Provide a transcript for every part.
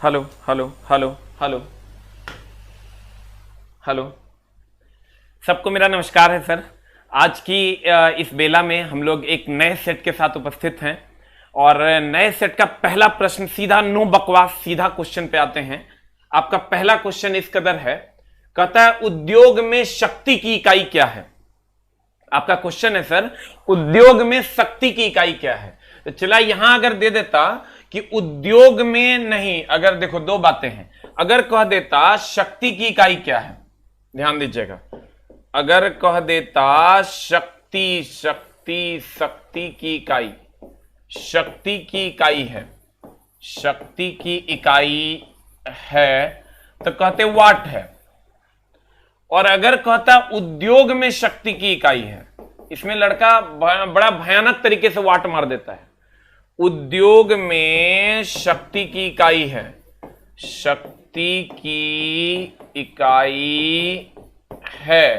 Hello hello hello hello hello. सबको मेरा नमस्कार है सर। आज की इस बेला में हम लोग एक नए सेट के साथ उपस्थित हैं और नए सेट का पहला प्रश्न सीधा नो बकवास सीधा क्वेश्चन पे आते हैं। आपका पहला क्वेश्चन इस कदर है, कहता है उद्योग में शक्ति की इकाई क्या है। आपका क्वेश्चन है सर, उद्योग में शक्ति की इकाई क्या है। तो चला यहां अगर दे देता कि उद्योग में नहीं, अगर देखो दो बातें हैं, अगर कह देता शक्ति की इकाई क्या है, ध्यान दीजिएगा, अगर कह देता शक्ति शक्ति शक्ति की इकाई, शक्ति की इकाई है, शक्ति की इकाई है तो कहते वाट है। और अगर कहता उद्योग में शक्ति की इकाई है, इसमें लड़का बड़ा भयानक तरीके से वाट मार देता है। उद्योग में शक्ति की इकाई है, शक्ति की इकाई है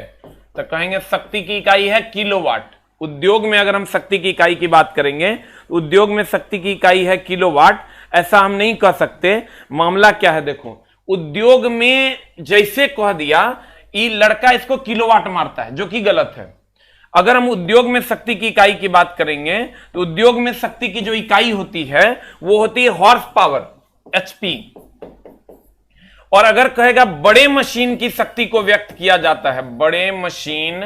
तो कहेंगे शक्ति की इकाई है किलोवाट। उद्योग में अगर हम शक्ति की इकाई की बात करेंगे, उद्योग में शक्ति की इकाई है किलोवाट, ऐसा हम नहीं कह सकते। मामला क्या है देखो, उद्योग में जैसे कह दिया ये लड़का इसको किलोवाट मारता है, जो कि गलत है। अगर हम उद्योग में शक्ति की इकाई की बात करेंगे तो उद्योग में शक्ति की जो इकाई होती है वो होती है हॉर्स पावर, एचपी। और अगर कहेगा बड़े मशीन की शक्ति को व्यक्त किया जाता है, बड़े मशीन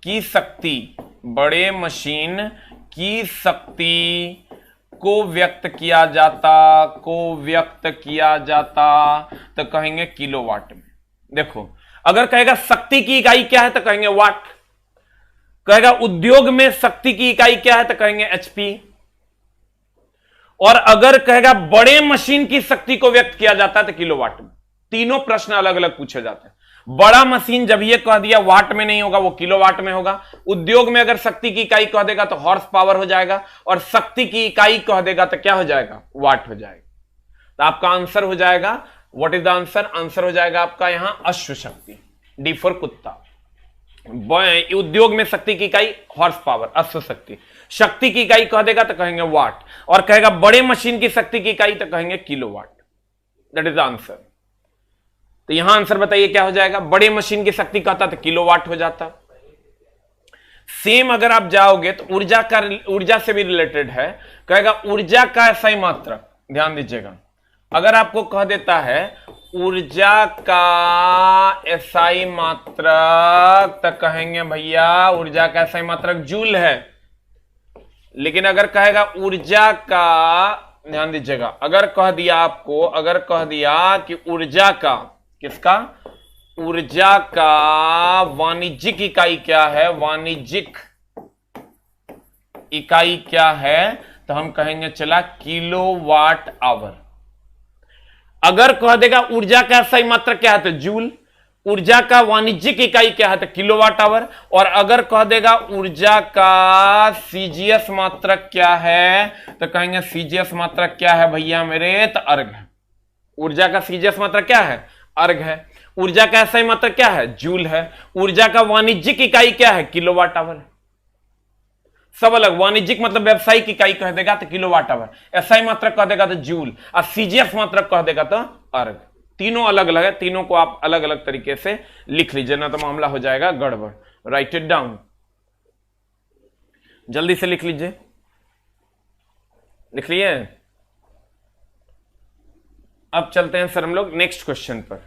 की शक्ति, बड़े मशीन की शक्ति को व्यक्त किया जाता तो कहेंगे किलोवाट में। देखो अगर कहेगा शक्ति की इकाई क्या है तो कहेंगे वाट, कहेगा उद्योग में शक्ति की इकाई क्या है तो कहेंगे एचपी। और अगर कहेगा बड़े मशीन की शक्ति को व्यक्त किया जाता है तो किलोवाट में। तीनों प्रश्न अलग अलग पूछे जाते हैं। बड़ा मशीन जब ये कह दिया वाट में नहीं होगा, वो किलोवाट में होगा। उद्योग में अगर शक्ति की इकाई कह देगा तो हॉर्स पावर हो जाएगा, और शक्ति की इकाई कह देगा तो क्या हो जाएगा, वाट हो जाएगा। तो आपका आंसर हो जाएगा, what is the answer, answer हो जाएगा आपका यहां अश्व शक्ति, डी फॉर कुत्ता। उद्योग में शक्ति की इकाई हॉर्स पावर, अश्व शक्ति। शक्ति की इकाई कह देगा तो कहेंगे वाट, और कहेगा बड़े मशीन की शक्ति की इकाई तो कहेंगे kilowatt. That is the answer. तो यहां आंसर बताइए क्या हो जाएगा। बड़े मशीन की शक्ति कहता तो किलोवाट हो जाता। सेम अगर आप जाओगे तो ऊर्जा से भी रिलेटेड है, कहेगा ऊर्जा का एसआई मात्रक। ध्यान दीजिएगा, अगर आपको कह देता है ऊर्जा का एसआई मात्रक तो कहेंगे भैया ऊर्जा का एसआई मात्रक जूल है। लेकिन अगर कहेगा ऊर्जा का, ध्यान दीजिएगा, अगर कह दिया आपको, अगर कह दिया कि ऊर्जा का, किसका, ऊर्जा का वाणिज्यिक इकाई क्या है, वाणिज्यिक इकाई क्या है, तो हम कहेंगे चला किलोवाट आवर। अगर कह देगा ऊर्जा का सही मात्रक क्या है तो जूल, ऊर्जा का वाणिज्यिक इकाई क्या है तो किलोवाट आवर। और अगर कह देगा ऊर्जा का सीजीएस मात्रक क्या है तो कहेंगे सीजीएस मात्रक क्या है भैया मेरे, तो अर्घ है। ऊर्जा का सीजीएस मात्रक क्या है, अर्घ है। ऊर्जा का एसआई मात्रक क्या है, जूल है। ऊर्जा का वाणिज्यिक इकाई क्या है, किलोवाट आवर। सब अलग, वाणिज्यिक मतलब व्यावसायिक इकाई कह देगा तो किलोवाट आवर, एसआई मात्रक कह देगा तो जूल, और सीजीएस मात्रक कह देगा तो अर्घ। तीनों अलग अलग है, तीनों को आप अलग अलग तरीके से लिख लीजिए, ना तो मामला हो जाएगा गड़बड़। राइट इट डाउन, जल्दी से लिख लीजिए, लिख लिए। अब चलते हैं सर हम लोग नेक्स्ट क्वेश्चन पर।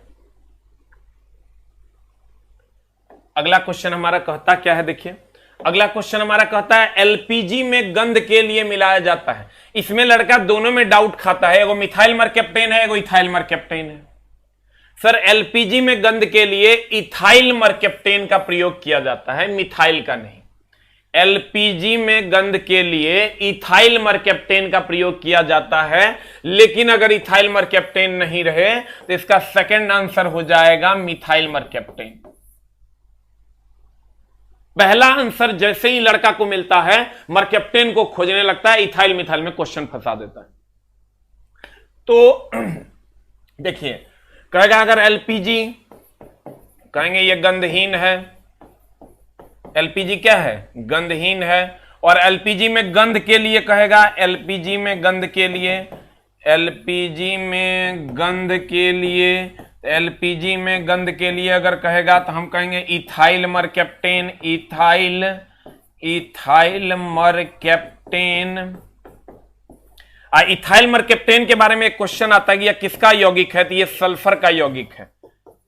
अगला क्वेश्चन हमारा कहता क्या है, देखिए अगला क्वेश्चन हमारा कहता है एलपीजी में गंध के लिए मिलाया जाता है। इसमें लड़का दोनों में डाउट खाता है, एगो मिथाइल मरकैप्टेन है, एगो इथाइल मरकैप्टेन है। सर एलपीजी में गंध के लिए इथाइल मरकैप्टेन का प्रयोग किया जाता है, मिथाइल का नहीं। एलपीजी में गंध के लिए इथाइल मरकैप्टेन का प्रयोग किया जाता है, लेकिन अगर इथाइल मरकैप्टेन नहीं रहे तो इसका सेकंड आंसर हो जाएगा मिथाइल मरकैप्टेन। पहला आंसर जैसे ही लड़का को मिलता है मरकैप्टेन को खोजने लगता है, इथाइल मिथाइल में क्वेश्चन फंसा देता है। तो देखिए कहेगा अगर एलपीजी, कहेंगे ये गंधहीन है, एलपीजी क्या है, गंधहीन है। और एलपीजी में गंध के लिए कहेगा, एलपीजी में गंध के लिए, एलपीजी में गंध के लिए, एलपीजी में गंध के लिए अगर कहेगा तो हम कहेंगे इथाइल मरकैप्टेन, इथाइल मरकैप्टेन। इथाइल मरकैप्टेन के बारे में एक क्वेश्चन आता है कि यह किसका यौगिक है, तो ये सल्फर का यौगिक है।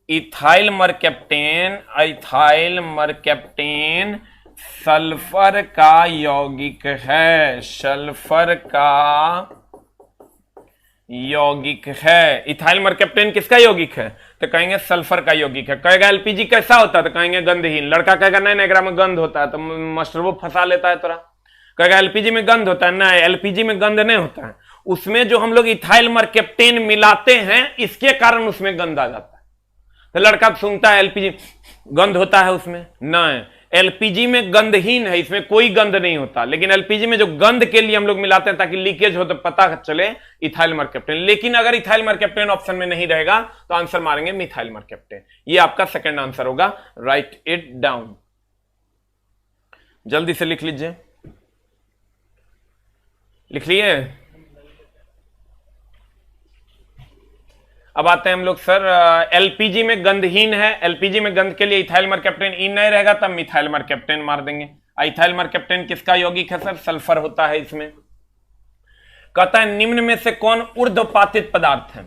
इथाइल मरकैप्टेन, इथाइल मरकैप्टेन सल्फर का यौगिक है, सल्फर का यौगिक है। इथाइल मरकैप्टेन किसका यौगिक है, तो कहेंगे सल्फर का यौगिक है। कहेगा एलपीजी कैसा होता है, तो कहेंगे गंधहीन। लड़का कहेगा नहीं एकरा में गंध होता है, तो मास्टर वो फंसा लेता है तोरा। कहेगा एलपीजी में गंध होता है, नहीं एलपीजी में गंध नहीं होता है, उसमें जो हम लोग इथाइल मरकैप्टेन मिलाते हैं इसके कारण उसमें गंध आ जाता है। तो लड़का सुनता है एलपीजी गंध होता है उसमें, नहीं एलपीजी में गंधहीन है, इसमें कोई गंध नहीं होता। लेकिन एलपीजी में जो गंध के लिए हम लोग मिलाते हैं ताकि लीकेज हो तो पता चले, इथाइल मरकैप्टेन। लेकिन अगर इथाइल मरकैप्टेन ऑप्शन में नहीं रहेगा तो आंसर मारेंगे मिथाइल मरकैप्टेन। ये आपका सेकंड आंसर होगा, राइट इट डाउन। जल्दी से लिख लीजिए, लिख लिए। अब आते हैं हम लोग सर, एलपीजी में गंधहीन है, एलपीजी में गंध के लिए इथाइल मरकैप्टेन इन नहीं रहेगा तब मिथाइल मरकैप्टेन मार देंगे। इथाइल मरकैप्टेन किसका यौगिक है सर, सल्फर होता है इसमें। कहता है निम्न में से कौन ऊर्ध्वपातित पदार्थ है,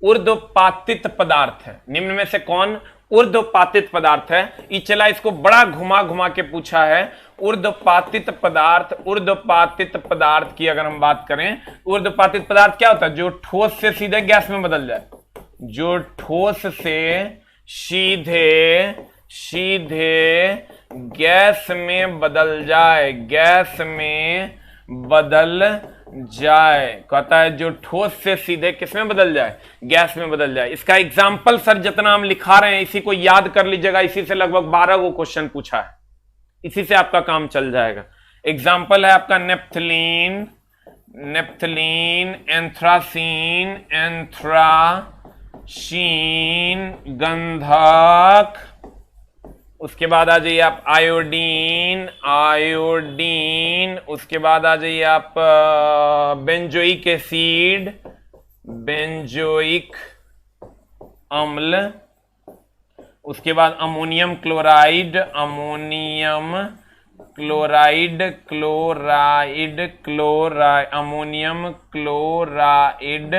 ऊर्ध्वपातित पदार्थ है, निम्न में से कौन ऊर्ध्वपातित पदार्थ है। ये चला इसको बड़ा घुमा घुमा के पूछा है। ऊर्ध्वपातित पदार्थ, ऊर्ध्वपातित पदार्थ की अगर हम बात करें, ऊर्ध्वपातित पदार्थ क्या होता है, जो ठोस से सीधे गैस में बदल जाए, जो ठोस से सीधे गैस में बदल जाए, गैस में बदल जाए। कहता है जो ठोस से सीधे किस में बदल जाए, गैस में बदल जाए। इसका एग्जाम्पल सर जितना हम लिखा रहे हैं इसी को याद कर लीजिएगा, इसी से लगभग 12 को क्वेश्चन पूछा है, इसी से आपका काम चल जाएगा। एग्जाम्पल है आपका नेप्थलीन, नेप्थलीन, एंथ्रासीन, एंथ्रासीन गंधक। उसके बाद आ जाइए आप आयोडीन, आयोडीन। उसके बाद आ जाइए आप बेंजोइक एसिड, बेंजोइक अम्ल। उसके बाद ammonium chloride, ammonium chloride, chloride, chloride, ammonium chloride.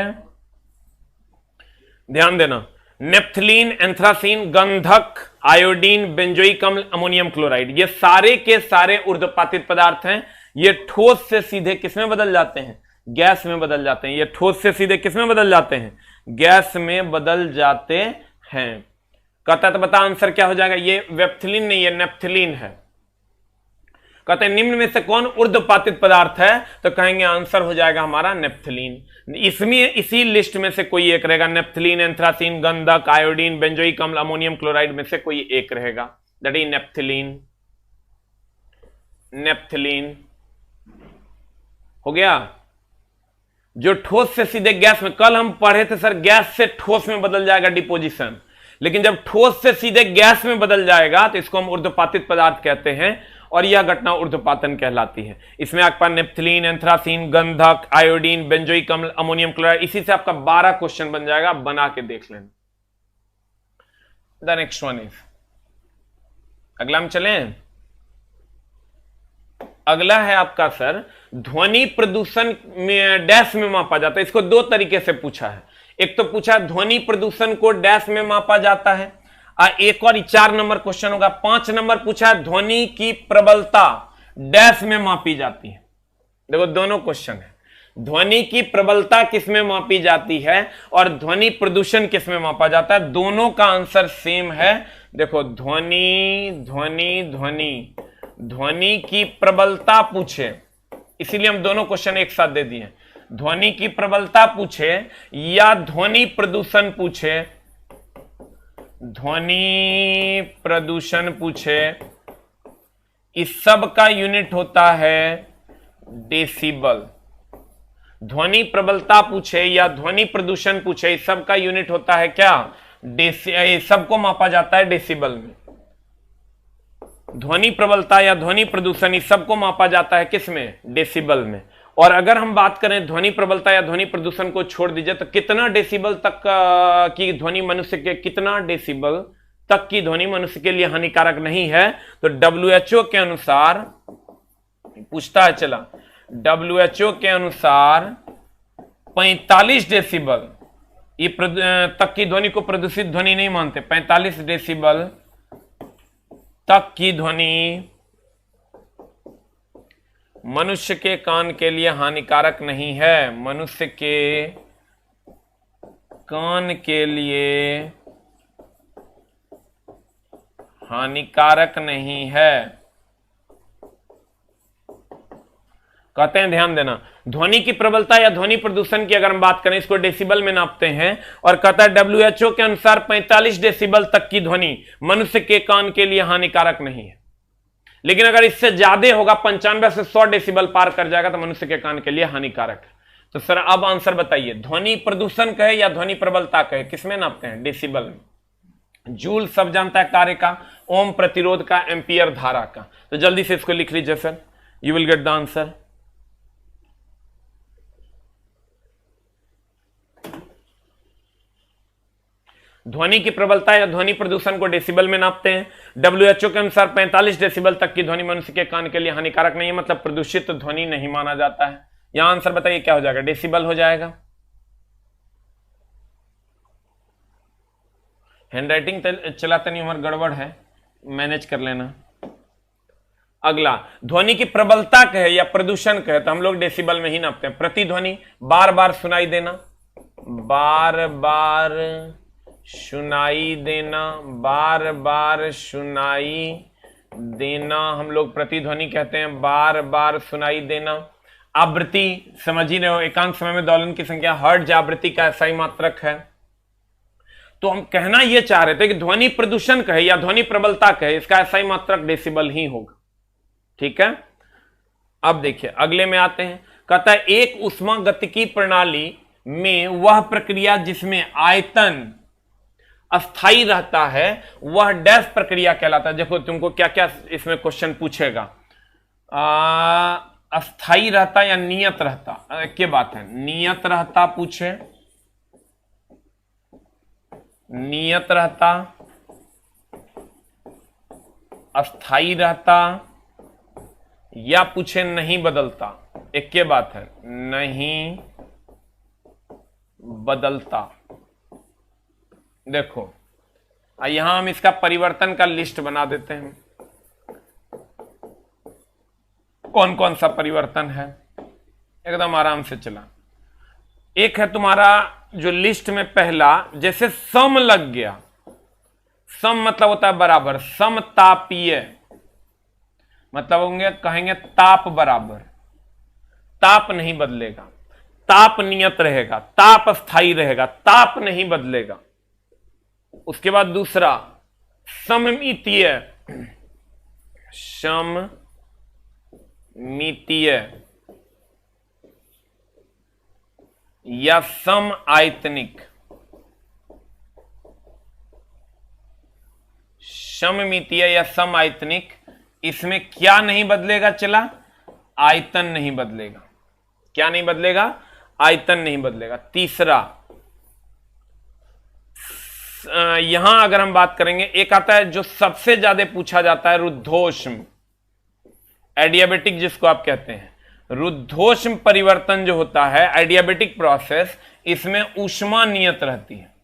ध्यान देना, नेप्थलीन, एंथ्रासीन, गंधक, आयोडीन, बेंजोइक अम्ल, अमोनियम क्लोराइड, ये सारे के सारे ऊर्ध्वपातित पदार्थ हैं। ये ठोस से सीधे किसमें बदल जाते हैं, गैस में बदल जाते हैं। ये ठोस से सीधे किसमें बदल जाते हैं, गैस में बदल जाते हैं। कहता है तो बता आंसर क्या हो जाएगा, ये वेप्थिलीन नहीं, ये नेप्थलीन है। कहते हैं निम्न में से कौन ऊर्ध्वपातित पदार्थ है, तो कहेंगे आंसर हो जाएगा हमारा नेप्थलीन। इसमें इसी लिस्ट में से कोई एक रहेगा, नेप्थलीन, एंथ्रासीन, गंधक, आयोडीन, बेंजोइक अम्ल, अमोनियम क्लोराइड में से कोई एक रहेगा, दैट इज नेप्थलीन। नेप्थलीन हो गया। जो ठोस से सीधे गैस में, कल हम पढ़े थे सर गैस से ठोस में बदल जाएगा डिपोजिशन, लेकिन जब ठोस से सीधे गैस में बदल जाएगा तो इसको हम ऊर्ध्वपातित पदार्थ कहते हैं और यह घटना ऊर्ध्वपातन कहलाती है। इसमें आपका नेप्थलीन, एंथ्रासीन, गंधक, आयोडीन, बेंजोइक अम्ल, अमोनियम क्लोराइड, इसी से आपका 12 क्वेश्चन बन जाएगा, बना के देख लेना। द नेक्स्ट वन इज, अगला हम चलें। अगला है आपका सर ध्वनि प्रदूषण में डैश में मापा जाता है। इसको दो तरीके से पूछा है। एक तो पूछा ध्वनि प्रदूषण को डैश में मापा जाता है, एक और 4 नंबर क्वेश्चन होगा। 5 नंबर पूछा है ध्वनि की प्रबलता डैश में मापी जाती है। देखो दोनों क्वेश्चन है, ध्वनि की प्रबलता किस में मापी जाती है और ध्वनि प्रदूषण किस में मापा जाता है, दोनों का आंसर सेम है। देखो ध्वनि ध्वनि ध्वनि ध्वनि की प्रबलता पूछे, इसीलिए हम दोनों क्वेश्चन एक साथ दे दिए। ध्वनि की प्रबलता पूछे या ध्वनि प्रदूषण पूछे, ध्वनि प्रदूषण पूछे, इस सब का यूनिट होता है डेसिबल। ध्वनि प्रबलता पूछे या ध्वनि प्रदूषण पूछे, इस सब का यूनिट होता है क्या, सबको मापा जाता है डेसिबल में। ध्वनि प्रबलता या ध्वनि प्रदूषण इस सबको मापा जाता है किस में, डेसिबल में। और अगर हम बात करें ध्वनि प्रबलता या ध्वनि प्रदूषण को छोड़ दीजिए तो कितना डेसिबल तक की ध्वनि मनुष्य के, कितना डेसिबल तक की ध्वनि मनुष्य के लिए हानिकारक नहीं है, तो WHO के अनुसार पूछता है, चला WHO के अनुसार 45 डेसिबल ये तक की ध्वनि को प्रदूषित ध्वनि नहीं मानते। 45 डेसिबल तक की ध्वनि मनुष्य के कान के लिए हानिकारक नहीं है, मनुष्य के कान के लिए हानिकारक नहीं है। कहते हैं ध्यान देना, ध्वनि की प्रबलता या ध्वनि प्रदूषण की अगर हम बात करें, इसको डेसिबल में नापते हैं और कहता है WHO के अनुसार 45 डेसिबल तक की ध्वनि मनुष्य के कान के लिए हानिकारक नहीं है। लेकिन अगर इससे ज्यादा होगा, 95 से 100 डेसिबल पार कर जाएगा तो मनुष्य के कान के लिए हानिकारक है। तो सर अब आंसर बताइए, ध्वनि प्रदूषण कहे या ध्वनि प्रबलता कहे, किसमें नापते हैं? डेसिबल में। जूल सब जानता है कार्य का, ओम प्रतिरोध का, एम्पियर धारा का। तो जल्दी से इसको लिख लीजिए sir, you will get the answer. ध्वनि की प्रबलता या ध्वनि प्रदूषण को डेसिबल में नापते हैं। WHO के अनुसार 45 डेसिबल तक की ध्वनि मनुष्य के कान के लिए हानिकारक नहीं है, मतलब प्रदूषित ध्वनि नहीं माना जाता है। यहां आंसर बताइए क्या हो जाएगा? डेसिबल हो जाएगा। हैंडराइटिंग चलाते नहीं, उम्र गड़बड़ है, मैनेज कर लेना। अगला, ध्वनि की प्रबलता कहे या प्रदूषण कहे तो हम लोग डेसिबल में ही नापते हैं। प्रतिध्वनि, बार बार सुनाई देना, बार बार सुनाई देना, बार बार सुनाई देना हम लोग प्रतिध्वनि कहते हैं, बार बार सुनाई देना। आवृत्ति समझ ही रहे हो, एकांक समय में दोलन की संख्या, हर्ट्ज आवृत्ति का SI मात्रक है। तो हम कहना यह चाह रहे थे कि ध्वनि प्रदूषण कहे या ध्वनि प्रबलता कहे, इसका SI मात्रक डेसिबल ही होगा। ठीक है, अब देखिए अगले में आते हैं। कहता है एक ऊष्मागतिकी प्रणाली में वह प्रक्रिया जिसमें आयतन अस्थाई रहता है वह डैश प्रक्रिया कहलाता है। देखो तुमको क्या क्या इसमें क्वेश्चन पूछेगा, अस्थाई रहता या नियत रहता, क्या बात है, नियत रहता पूछे, नियत रहता, अस्थाई रहता, या पूछे नहीं बदलता। एक के बात है, नहीं बदलता। देखो यहां हम इसका परिवर्तन का लिस्ट बना देते हैं, कौन कौन सा परिवर्तन है, एकदम आराम से चला। एक है तुम्हारा जो लिस्ट में पहला, जैसे सम लग गया, सम मतलब होता है बराबर, समतापीय मतलब होंगे, कहेंगे ताप बराबर, ताप नहीं बदलेगा, ताप नियत रहेगा, ताप स्थायी रहेगा, ताप नहीं बदलेगा। उसके बाद दूसरा सममितीय, सममितीय या सम आयतनिक, सममितीय या सम आयतनिक, इसमें क्या नहीं बदलेगा? चला, आयतन नहीं बदलेगा। क्या नहीं बदलेगा? आयतन नहीं बदलेगा। तीसरा, यहां अगर हम बात करेंगे, एक आता है जो सबसे ज्यादा पूछा जाता है, रुद्धोष्म, एडियाबेटिक जिसको आप कहते हैं। रुद्धोष्म परिवर्तन जो होता है, एडियाबेटिक प्रोसेस, इसमें ऊष्मा नियत रहती है।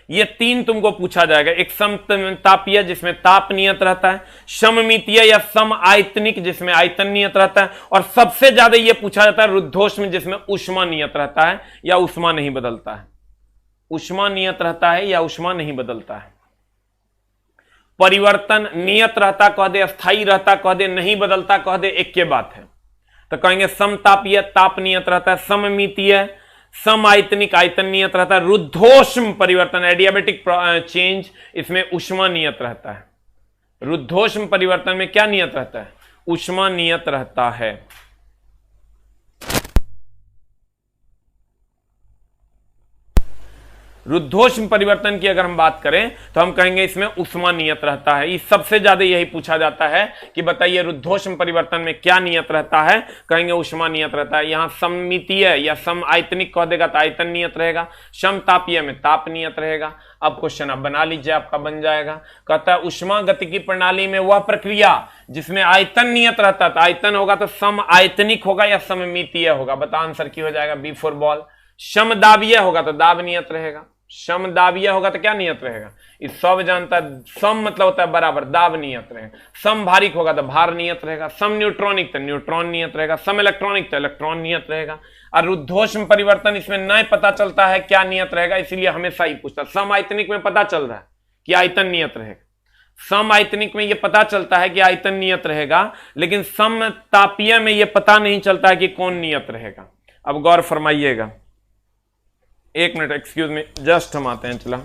ये तीन तुमको पूछा जाएगा, एक समतापीय जिसमें ताप नियत रहता है, सममितीय या सम आयतनिक जिसमें आयतन नियत रहता है, और सबसे ज्यादा यह पूछा जाता है रुद्धोष्म जिसमें ऊष्मा नियत रहता है या ऊष्मा नहीं बदलता है। ऊष्मा नियत रहता है या ऊष्मा नहीं बदलता है। परिवर्तन नियत रहता कह दे, अस्थाई रहता कह दे, नहीं बदलता कह दे, एक के बात है। तो कहेंगे समतापीय ताप नियत रहता है, सममितीय सम आयतनिक आयतन नियत रहता है, रुद्धोष्म परिवर्तन एडियाबेटिक चेंज, इसमें ऊष्मा नियत रहता है। रुद्धोष्म परिवर्तन में क्या नियत रहता है? ऊष्मा नियत रहता है। रुद्धोष्म परिवर्तन की अगर हम बात करें तो हम कहेंगे इसमें ऊष्मा नियत रहता है। इस सबसे ज्यादा यही पूछा जाता है कि बताइए रुद्धोष्म परिवर्तन में क्या नियत रहता है, कहेंगे ऊष्मा नियत रहता है। यहां सममितीय या सम आयतनिक कह देगा तो आयतन नियत रहेगा, समतापीय में ताप नियत रहेगा। अब क्वेश्चन आप बना लीजिए, आपका बन जाएगा। कहता है उष्मा गतिकी प्रणाली में वह प्रक्रिया जिसमें आयतन नियत रहता था, आयतन होगा तो सम आयतनिक होगा या सममितीय होगा, बता आंसर की हो जाएगा बी फॉर बॉल। समदाबीय होगा तो दाब नियत रहेगा, समदाबीय होगा तो क्या नियत रहेगा, इस सब जानता है। सम मतलब होता है बराबर, दाब नियत रहेगा। समभारिक होगा तो भार नियत रहेगा, सम न्यूट्रॉनिक तो न्यूट्रॉन नियत रहेगा, सम इलेक्ट्रॉनिक तो इलेक्ट्रॉन नियत रहेगा। और रुद्धोष्म परिवर्तन इसमें नहीं पता चलता है क्या नियत रहेगा, इसीलिए हमेशा ही पूछता। सम आयतनिक में पता चल रहा है कि आयतन नियत रहेगा, सम आयतनिक में यह पता चलता है कि आयतन नियत रहेगा, लेकिन सम तापीय में यह पता नहीं चलता है कि कौन नियत रहेगा। अब गौर फरमाइएगा, एक मिनट एक्सक्यूज मी, जस्ट हम आते हैं। चला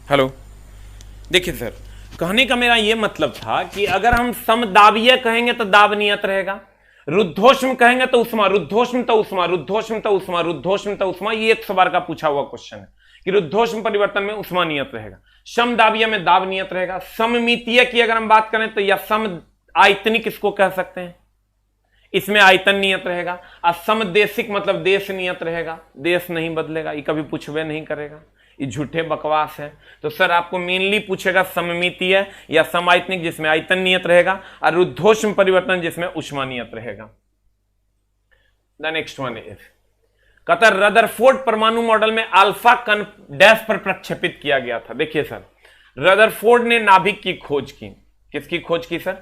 हेलो, देखिए सर, कहने का मेरा यह मतलब था कि अगर हम समदाबीय कहेंगे तो दाब नियत रहेगा, रुद्धोष्म कहेंगे तो उष्मा, रुद्धोष्म तो उष्मा, रुद्धोष्म तो उष्मा, रुद्धोष्म तो उष्मा। ये 100 बार का पूछा हुआ क्वेश्चन है कि रुद्धोष्म परिवर्तन में उष्मा नियत रहेगा, समदाबीय में दाब नियत रहेगा। सममितीय की अगर हम बात करें तो या सम आयतनिक इसको कह सकते हैं, इसमें आयतन नियत रहेगा। और समदेशिक मतलब देश नियत रहेगा, देश नहीं बदलेगा, ये कभी पूछवे नहीं करेगा, ये झूठे बकवास है। तो सर आपको मेनली पूछेगा सममितीय या समायतनिक जिसमें आयतन नियत रहेगा, और रुद्धोष्म परिवर्तन जिसमें ऊष्मा नियत रहेगा। द नेक्स्ट वन इज, कहता रदरफोर्ड परमाणु मॉडल में अल्फा कण डैश पर प्रक्षेपित किया गया था। देखिए सर, रदरफोर्ड ने नाभिक की खोज की, किसकी खोज की सर,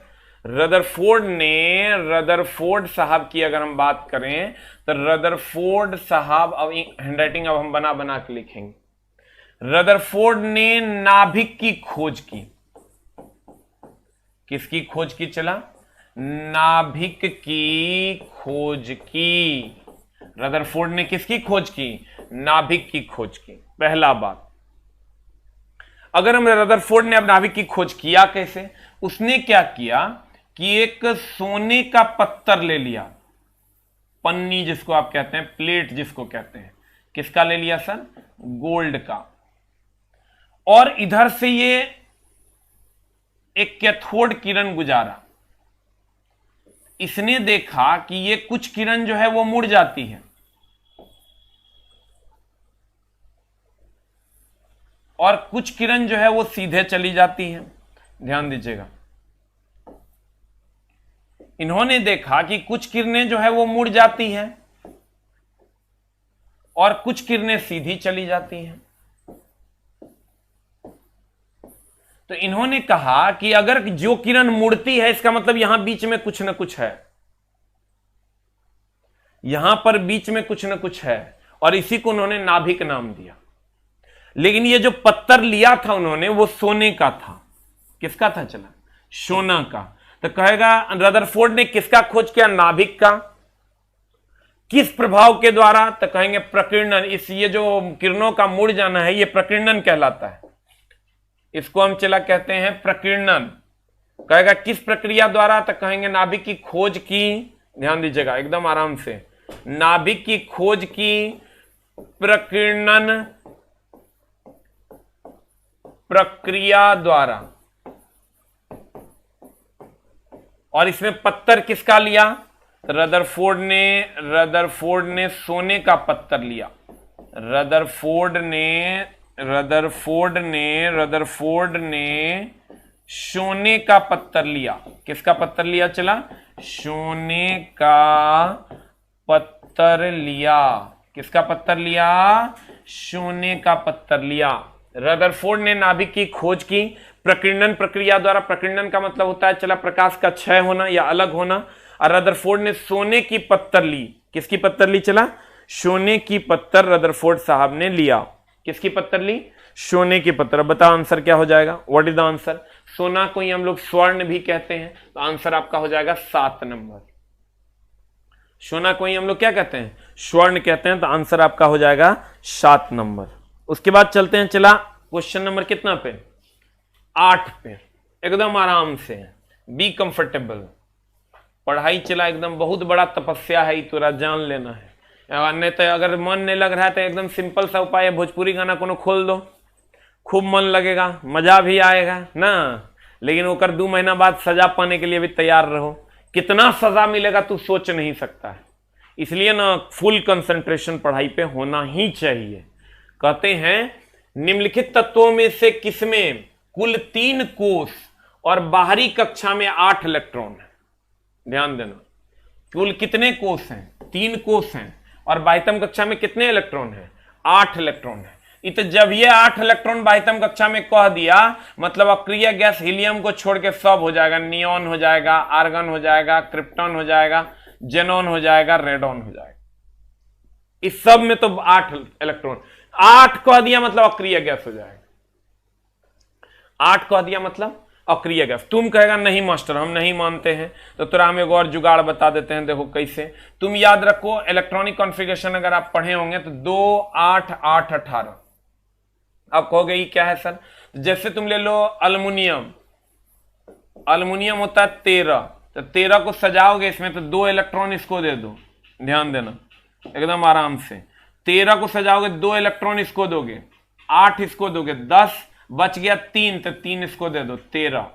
रदरफोर्ड ने, रदरफोर्ड साहब की अगर हम बात करें तो रदरफोर्ड साहब, अब हैंडराइटिंग अब हम बना बना के लिखेंगे, रदरफोर्ड ने नाभिक की खोज की। किसकी खोज की चला, नाभिक की खोज की। रदरफोर्ड ने किसकी खोज की, नाभिक की खोज की। पहला बात, अगर हम रदरफोर्ड ने अब नाभिक की खोज किया कैसे, उसने क्या किया कि एक सोने का पत्थर ले लिया, पन्नी जिसको आप कहते हैं, प्लेट जिसको कहते हैं, किसका ले लिया सर, गोल्ड का, और इधर से ये एक कैथोड किरण गुजारा। इसने देखा कि ये कुछ किरण जो है वो मुड़ जाती है और कुछ किरण जो है वो सीधे चली जाती है। ध्यान दीजिएगा, इन्होंने देखा कि कुछ किरणें जो है वो मुड़ जाती हैं और कुछ किरणें सीधी चली जाती हैं। तो इन्होंने कहा कि अगर जो किरण मुड़ती है इसका मतलब यहां बीच में कुछ ना कुछ है, यहां पर बीच में कुछ ना कुछ है, और इसी को उन्होंने नाभिक नाम दिया। लेकिन ये जो पत्थर लिया था उन्होंने वो सोने का था। किसका था चला, सोना का। तो कहेगा रदरफोर्ड ने किसका खोज किया, नाभिक का। किस प्रभाव के द्वारा? तो कहेंगे प्रकीर्णन। इस ये जो किरणों का मुड़ जाना है ये प्रकीर्णन कहलाता है, इसको हम चला कहते हैं प्रकीर्णन। कहेगा किस प्रक्रिया द्वारा? तो कहेंगे नाभिक की खोज की, ध्यान दीजिएगा एकदम आराम से, नाभिक की खोज की प्रकीर्णन प्रक्रिया द्वारा। और इसमें पत्थर किसका लिया? रदरफोर्ड ने सोने का पत्थर लिया। रदरफोर्ड ने सोने का पत्थर लिया। किसका पत्थर लिया? चला, सोने का पत्थर लिया। किसका पत्थर लिया? सोने का पत्थर लिया। रदरफोर्ड ने नाभिक की खोज की प्रकीर्णन प्रक्रिया द्वारा। प्रकीर्णन का मतलब होता है चला प्रकाश का क्षय होना या अलग होना। और रदरफोर्ड ने सोने की पत्थर ली। किसकी पत्थर ली? चला, सोने की पत्थर रदरफोर्ड साहब ने लिया। किसकी पत्थर ली? सोने की पत्थर। बताओ आंसर क्या हो जाएगा? What is the answer? सोना को ही हम लोग स्वर्ण भी कहते हैं, तो आंसर आपका हो जाएगा 7 नंबर। सोना को ही हम लोग क्या कहते हैं? स्वर्ण कहते हैं, तो आंसर आपका हो जाएगा 7 नंबर। उसके बाद चलते हैं, चला क्वेश्चन नंबर कितना पे? 8 पे। एकदम आराम से, बी कंफर्टेबल। पढ़ाई चला एकदम बहुत बड़ा तपस्या है, तोरा जान लेना है। नहीं तो अगर मन नहीं लग रहा है तो एकदम सिंपल सा उपाय है, भोजपुरी गाना कोनो खोल दो, खूब मन लगेगा, मजा भी आएगा ना। लेकिन ओकर 2 महीना बाद सजा पाने के लिए भी तैयार रहो। कितना सजा मिलेगा तू सोच नहीं सकता है। इसलिए ना फुल कंसंट्रेशन पढ़ाई पे होना ही चाहिए। कहते हैं निम्नलिखित तत्वों में से किसमें कुल 3 कोष और बाहरी कक्षा में 8 इलेक्ट्रॉन है? ध्यान देना, कुल कितने कोष हैं? 3 कोष हैं। और बाह्यतम कक्षा में कितने इलेक्ट्रॉन हैं? 8 इलेक्ट्रॉन है। तो जब ये 8 इलेक्ट्रॉन बाह्यतम कक्षा में कह दिया, मतलब अक्रिय गैस हीलियम को छोड़ के सब हो जाएगा। नियॉन हो जाएगा, आर्गन हो जाएगा, क्रिप्टॉन हो जाएगा, जेनॉन हो जाएगा, रेडॉन हो जाएगा। इस सब में तो 8 इलेक्ट्रॉन। 8 कह दिया मतलब अक्रिय गैस हो जाएगा। 8 कह दिया मतलब अक्रिय गैस। तुम कहेगा नहीं मास्टर हम नहीं मानते हैं, तो तुरा हम एक और जुगाड़ बता देते हैं। देखो कैसे, तुम याद रखो इलेक्ट्रॉनिक कॉन्फ़िगरेशन अगर आप पढ़े होंगे तो 2 8 8 18। आप कहोगे ये क्या है सर? जैसे तुम ले लो अल्युमिनियम, अल्युमिनियम होता है 13, तो 13 को सजाओगे इसमें तो 2 इलेक्ट्रॉन इसको दे दो। ध्यान देना एकदम आराम से, 13 को सजाओगे 2 इलेक्ट्रॉन इसको दोगे, 8 इसको दोगे, 10 बच गया 3, तो 3 इसको दे दो 13।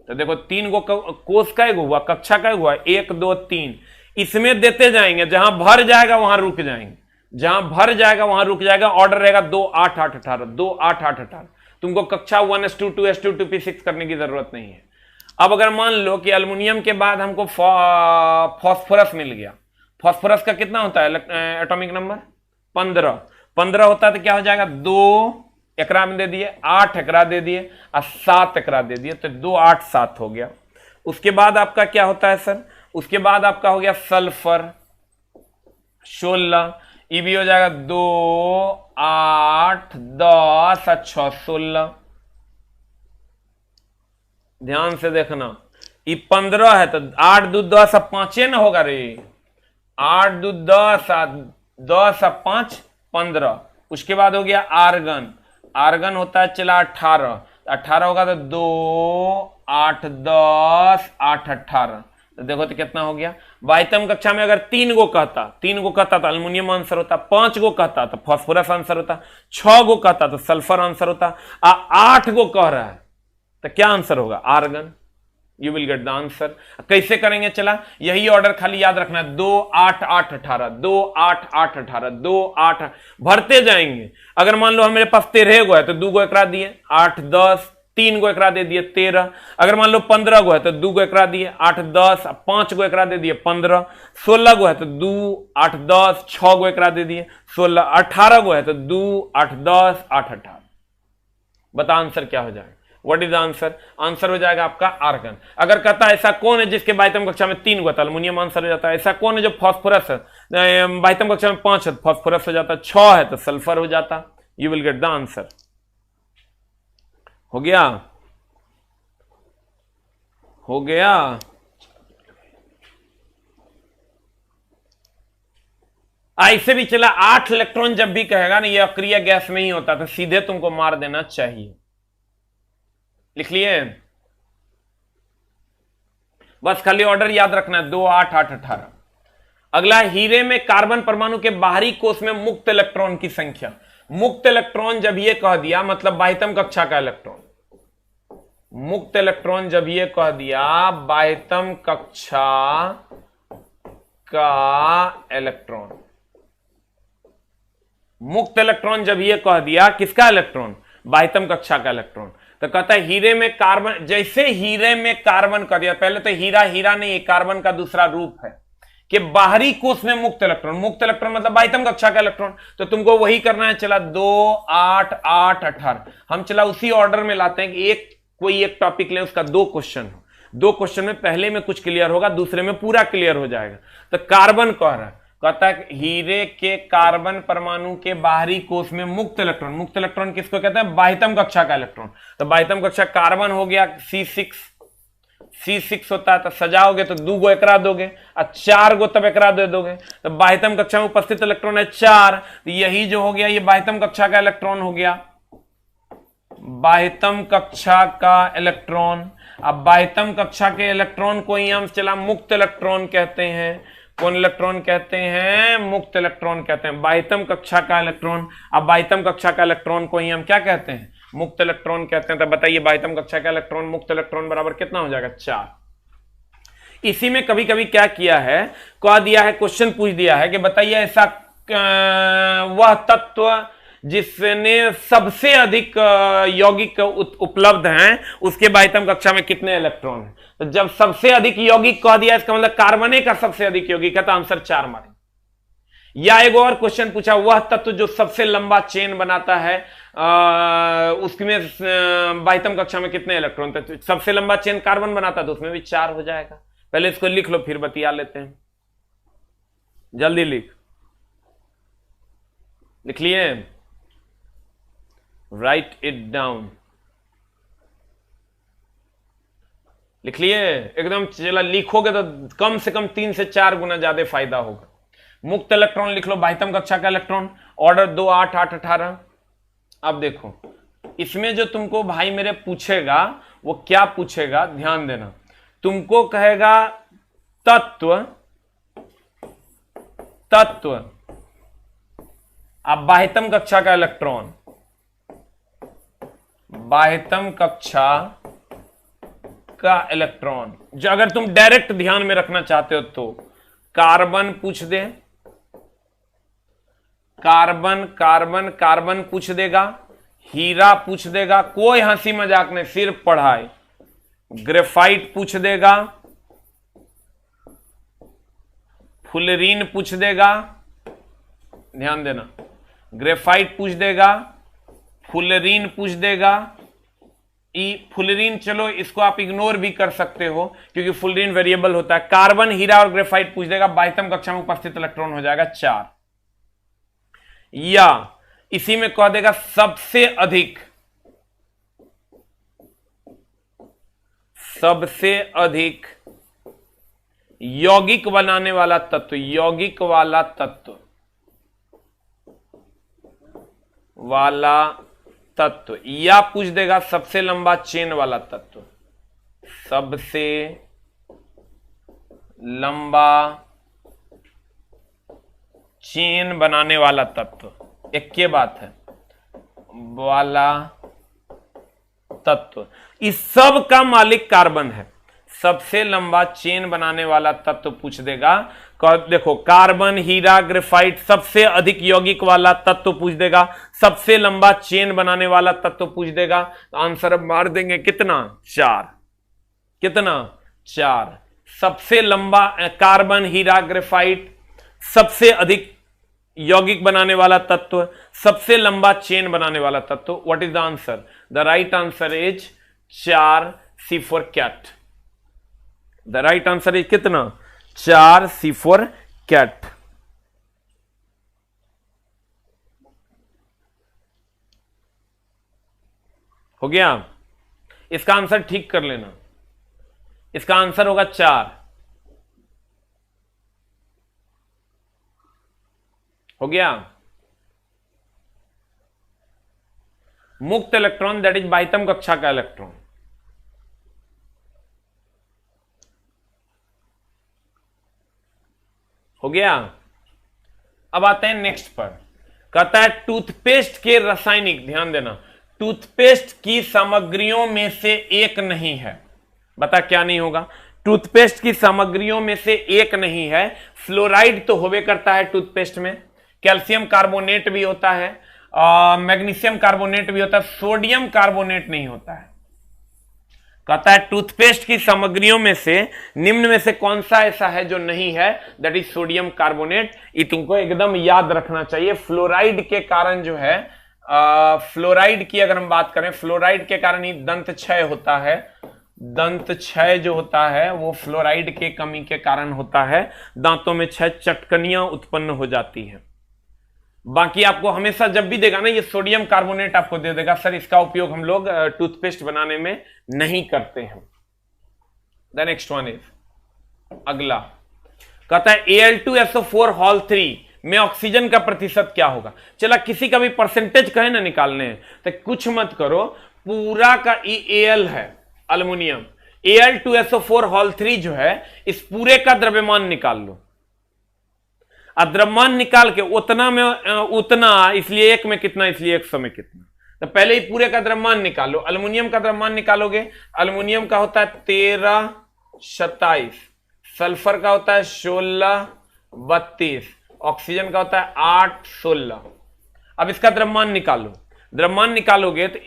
तो देखो 3 को कोष का हुआ, कक्षा का हुआ, 1 2 3। इसमें देते जाएंगे, जहां भर जाएगा वहां रुक जाएंगे, जहां भर जाएगा वहां रुक जाएगा। ऑर्डर रहेगा 2 8 8 18, 2 8 8 18। तुमको कक्षा 1s2 2s2 2p6 करने की जरूरत नहीं है। अब अगर मान लो कि अल्युमिनियम के बाद हमको फास्फोरस मिल गया। फास्फोरस का कितना होता है एटॉमिक नंबर? 15। 15 होता है तो क्या हो जाएगा? 2 एकरा में दे दिए, 8 एकरा दे दिए और 7 एकरा दे दिए, तो 2 8 7 हो गया। उसके बाद आपका क्या होता है सर? उसके बाद आपका हो गया सल्फर 16। ये भी हो जाएगा 2 8 10 और 6 16। ध्यान से देखना, ये 15 है तो 8 2 10 और 5 ना होगा रे। 8 2 10 10 और 5 15। उसके बाद हो गया आर्गन। आर्गन होता है चला 18। 18 होगा तो 2 8 10 8 18। तो देखो तो कितना हो गया। बाह्यतम कक्षा में अगर 3 को कहता तो अल्युमिनियम आंसर होता, 5 को कहता तो फास्फोरस आंसर होता, 6 को कहता तो सल्फर आंसर होता, 8 को कह रहा है तो क्या आंसर होगा? Argon. You will get the answer. कैसे करेंगे? चला यही ऑर्डर खाली याद रखना, 2 8 8 18, 2 8 8 18, 2 8 भरते जाएंगे। अगर मान लो मेरे पास 13 गो है तो 2 गो एकरा दिए, 8 10, 3 गो एकरा दे दिए 13। अगर मान लो 15 गो है तो 2 गो एकरा दिए, 8 10, 5 गो एकरा दे दिए 15। 16 गो है तो 2 8 10, 6 गो एकरा दे दिए 16। 18 गो है तो 2 8 10 8 18। बता आंसर क्या हो जाएगा? What is the answer? Answer हो जाएगा आपका आर्गन। अगर कहता है ऐसा कौन है जिसके बाह्यतम कक्षा में 3 गो था, अल्युमिनियम आंसर हो जाता है। ऐसा कौन है जो फास्फोरस है, बाह्यतम कक्षा में 5 है, फास्फोरस हो जाता, 6 है तो सल्फर हो जाता। You will get the answer. हो गया? हो गया? ऐसे भी चला 8 इलेक्ट्रॉन जब भी कहेगा ना ये अक्रिय गैस में ही होता तो सीधे तुमको मार देना चाहिए। लिख लिए? बस खाली ऑर्डर याद रखना है 2 8 8 18। अगला, हीरे में कार्बन परमाणु के बाहरी कोष में मुक्त इलेक्ट्रॉन की संख्या। मुक्त इलेक्ट्रॉन जब ये कह दिया मतलब बाह्यतम कक्षा का इलेक्ट्रॉन। मुक्त इलेक्ट्रॉन जब ये कह दिया बाह्यतम कक्षा का इलेक्ट्रॉन। मुक्त इलेक्ट्रॉन जब ये कह दिया किसका इलेक्ट्रॉन? बाह्यतम कक्षा का इलेक्ट्रॉन। तो कहता है हीरे में कार्बन, जैसे हीरे में कार्बन कर दिया, पहले तो हीरा हीरा नहीं, कार्बन का दूसरा रूप है कि बाहरी कोष में मुक्त इलेक्ट्रॉन। मुक्त इलेक्ट्रॉन मतलब बाह्यतम कक्षा का इलेक्ट्रॉन। तो तुमको वही करना है। चला 2 8 8 18। हम चला उसी ऑर्डर में लाते हैं कि कोई एक टॉपिक ले, उसका 2 क्वेश्चन हो। 2 क्वेश्चन में पहले में कुछ क्लियर होगा, दूसरे में पूरा क्लियर हो जाएगा। तो कार्बन कह रहा है, कहता है हीरे के कार्बन परमाणु के बाहरी कोष में मुक्त इलेक्ट्रॉन। मुक्त इलेक्ट्रॉन किसको कहते हैं? बाह्यतम कक्षा का इलेक्ट्रॉन। तो बाह्यतम कक्षा कार्बन हो गया C6 होता है। तो सजाओगे तो 2 गो एकरा दोगे और 4 गो तब एकरा दे दोगे। तो बाह्यतम कक्षा में उपस्थित इलेक्ट्रॉन है 4। तो यही जो हो गया ये बाह्यतम कक्षा का इलेक्ट्रॉन हो गया। बाह्यतम कक्षा का इलेक्ट्रॉन। अब बाह्यतम कक्षा के इलेक्ट्रॉन को ही हम चला मुक्त इलेक्ट्रॉन कहते हैं। कौन इलेक्ट्रॉन कहते हैं? मुक्त इलेक्ट्रॉन कहते हैं। बाह्यतम कक्षा का इलेक्ट्रॉन। अब बाह्यतम कक्षा का इलेक्ट्रॉन को ही हम क्या कहते हैं? मुक्त इलेक्ट्रॉन कहते हैं। तो बताइए बाह्यतम कक्षा का इलेक्ट्रॉन मुक्त इलेक्ट्रॉन बराबर कितना हो जाएगा? 4। इसी में कभी कभी क्या किया है, कह दिया है, क्वेश्चन पूछ दिया है कि बताइए ऐसा वह तत्व जिसने सबसे अधिक यौगिक उपलब्ध हैं उसके बाह्यतम कक्षा में कितने इलेक्ट्रॉन हैं। तो जब सबसे अधिक यौगिक कह दिया इसका मतलब कार्बन का सबसे अधिक यौगिक है। तो आंसर 4 मारें। या एक और क्वेश्चन पूछा, वह तत्व जो सबसे लंबा चेन बनाता है उसमें बाह्यतम कक्षा में कितने इलेक्ट्रॉन? तो सबसे लंबा चेन कार्बन बनाता है तो उसमें भी 4 हो जाएगा। पहले इसको लिख लो फिर बतिया लेते हैं। जल्दी लिख लिए? Right it down. लिख लिए? एकदम चला लिखोगे तो कम से कम 3 से 4 गुना ज्यादा फायदा होगा। मुक्त इलेक्ट्रॉन लिख लो, बाह्यतम कक्षा का इलेक्ट्रॉन, ऑर्डर 2 8 8 18। अब देखो इसमें जो तुमको भाई मेरे पूछेगा वो क्या पूछेगा, ध्यान देना। तुमको कहेगा तत्व अब बाह्यतम कक्षा का इलेक्ट्रॉन, बाह्यतम कक्षा का इलेक्ट्रॉन। जो अगर तुम डायरेक्ट ध्यान में रखना चाहते हो तो कार्बन पूछ दे, कार्बन पूछ देगा, हीरा पूछ देगा, कोई हंसी मजाक नहीं, सिर्फ पढ़ाई। ग्रेफाइट पूछ देगा, फुलरीन पूछ देगा, ध्यान देना, ग्रेफाइट पूछ देगा, फुलरीन पूछ देगा। फुलरीन चलो इसको आप इग्नोर भी कर सकते हो क्योंकि फुलरीन वेरिएबल होता है। कार्बन, हीरा और ग्रेफाइट पूछ देगा। बाह्यतम कक्षा में उपस्थित इलेक्ट्रॉन हो जाएगा 4। या इसी में कह देगा सबसे अधिक यौगिक बनाने वाला तत्व, यौगिक वाला तत्व, या पूछ देगा सबसे लंबा चेन वाला तत्व, सबसे लंबा चेन बनाने वाला तत्व। एक के बात है वाला तत्व, इस सब का मालिक कार्बन है। सबसे लंबा चेन बनाने वाला तत्व पूछ देगा। देखो कार्बन, हीरा, ग्रेफाइट, सबसे अधिक यौगिक वाला तत्व पूछ देगा, सबसे लंबा चेन बनाने वाला तत्व पूछ देगा। तो आंसर अब मार देंगे कितना? 4। कितना? 4। सबसे लंबा कार्बन, हीरा, ग्रेफाइट, सबसे अधिक यौगिक बनाने वाला तत्व, सबसे लंबा चेन बनाने वाला तत्व। What is the answer? The right answer is 4, C for cat। The right answer is कितना? 4, C for cat। हो गया? इसका आंसर ठीक कर लेना। इसका आंसर होगा 4। हो गया। मुक्त इलेक्ट्रॉन दैट इज बाह्यतम कक्षा का इलेक्ट्रॉन। हो गया। अब आते हैं नेक्स्ट पर। कहता है टूथपेस्ट के रासायनिक, ध्यान देना, टूथपेस्ट की सामग्रियों में से एक नहीं है। बता क्या नहीं होगा? टूथपेस्ट की सामग्रियों में से एक नहीं है। फ्लोराइड तो होवे करता है टूथपेस्ट में, कैल्शियम कार्बोनेट भी होता है, मैग्नीशियम कार्बोनेट भी होता है, सोडियम कार्बोनेट नहीं होता है। कहता है टूथपेस्ट की सामग्रियों में से निम्न में से कौन सा ऐसा है जो नहीं है? That is sodium carbonate. ये तुमको एकदम याद रखना चाहिए। फ्लोराइड के कारण जो है, फ्लोराइड की अगर हम बात करें, फ्लोराइड के कारण ही दंत क्षय होता है। दंत क्षय जो होता है वो फ्लोराइड के कमी के कारण होता है। दांतों में क्षय, चटकनियां उत्पन्न हो जाती है। बाकी आपको हमेशा जब भी देगा ना, ये सोडियम कार्बोनेट आपको दे देगा, सर इसका उपयोग हम लोग टूथपेस्ट बनाने में नहीं करते हैं। द नेक्स्ट वन इज, अगला कहता है Al2SO4 हॉल 3 में ऑक्सीजन का प्रतिशत क्या होगा? चला किसी का भी परसेंटेज कहे ना निकालने हैं तो कुछ मत करो, पूरा का Al है अल्युमिनियम, Al2SO4 हॉल 3 जो है, इस पूरे का द्रव्यमान निकाल लो। द्रव्यमान निकाल के उतना में उतना, इसलिए एक में कितना, इसलिए 100 में कितना, तो पहले ही पूरे का द्रव्यमान निकालो। अल्युमिनियम का द्रव्यमान निकालोगे, अल्युमिनियम का होता है 1327, सल्फर का होता है 1632, ऑक्सीजन का होता है 816। अब इसका द्रव्यमान निकालो। द्रव्यमान निकालोगे तो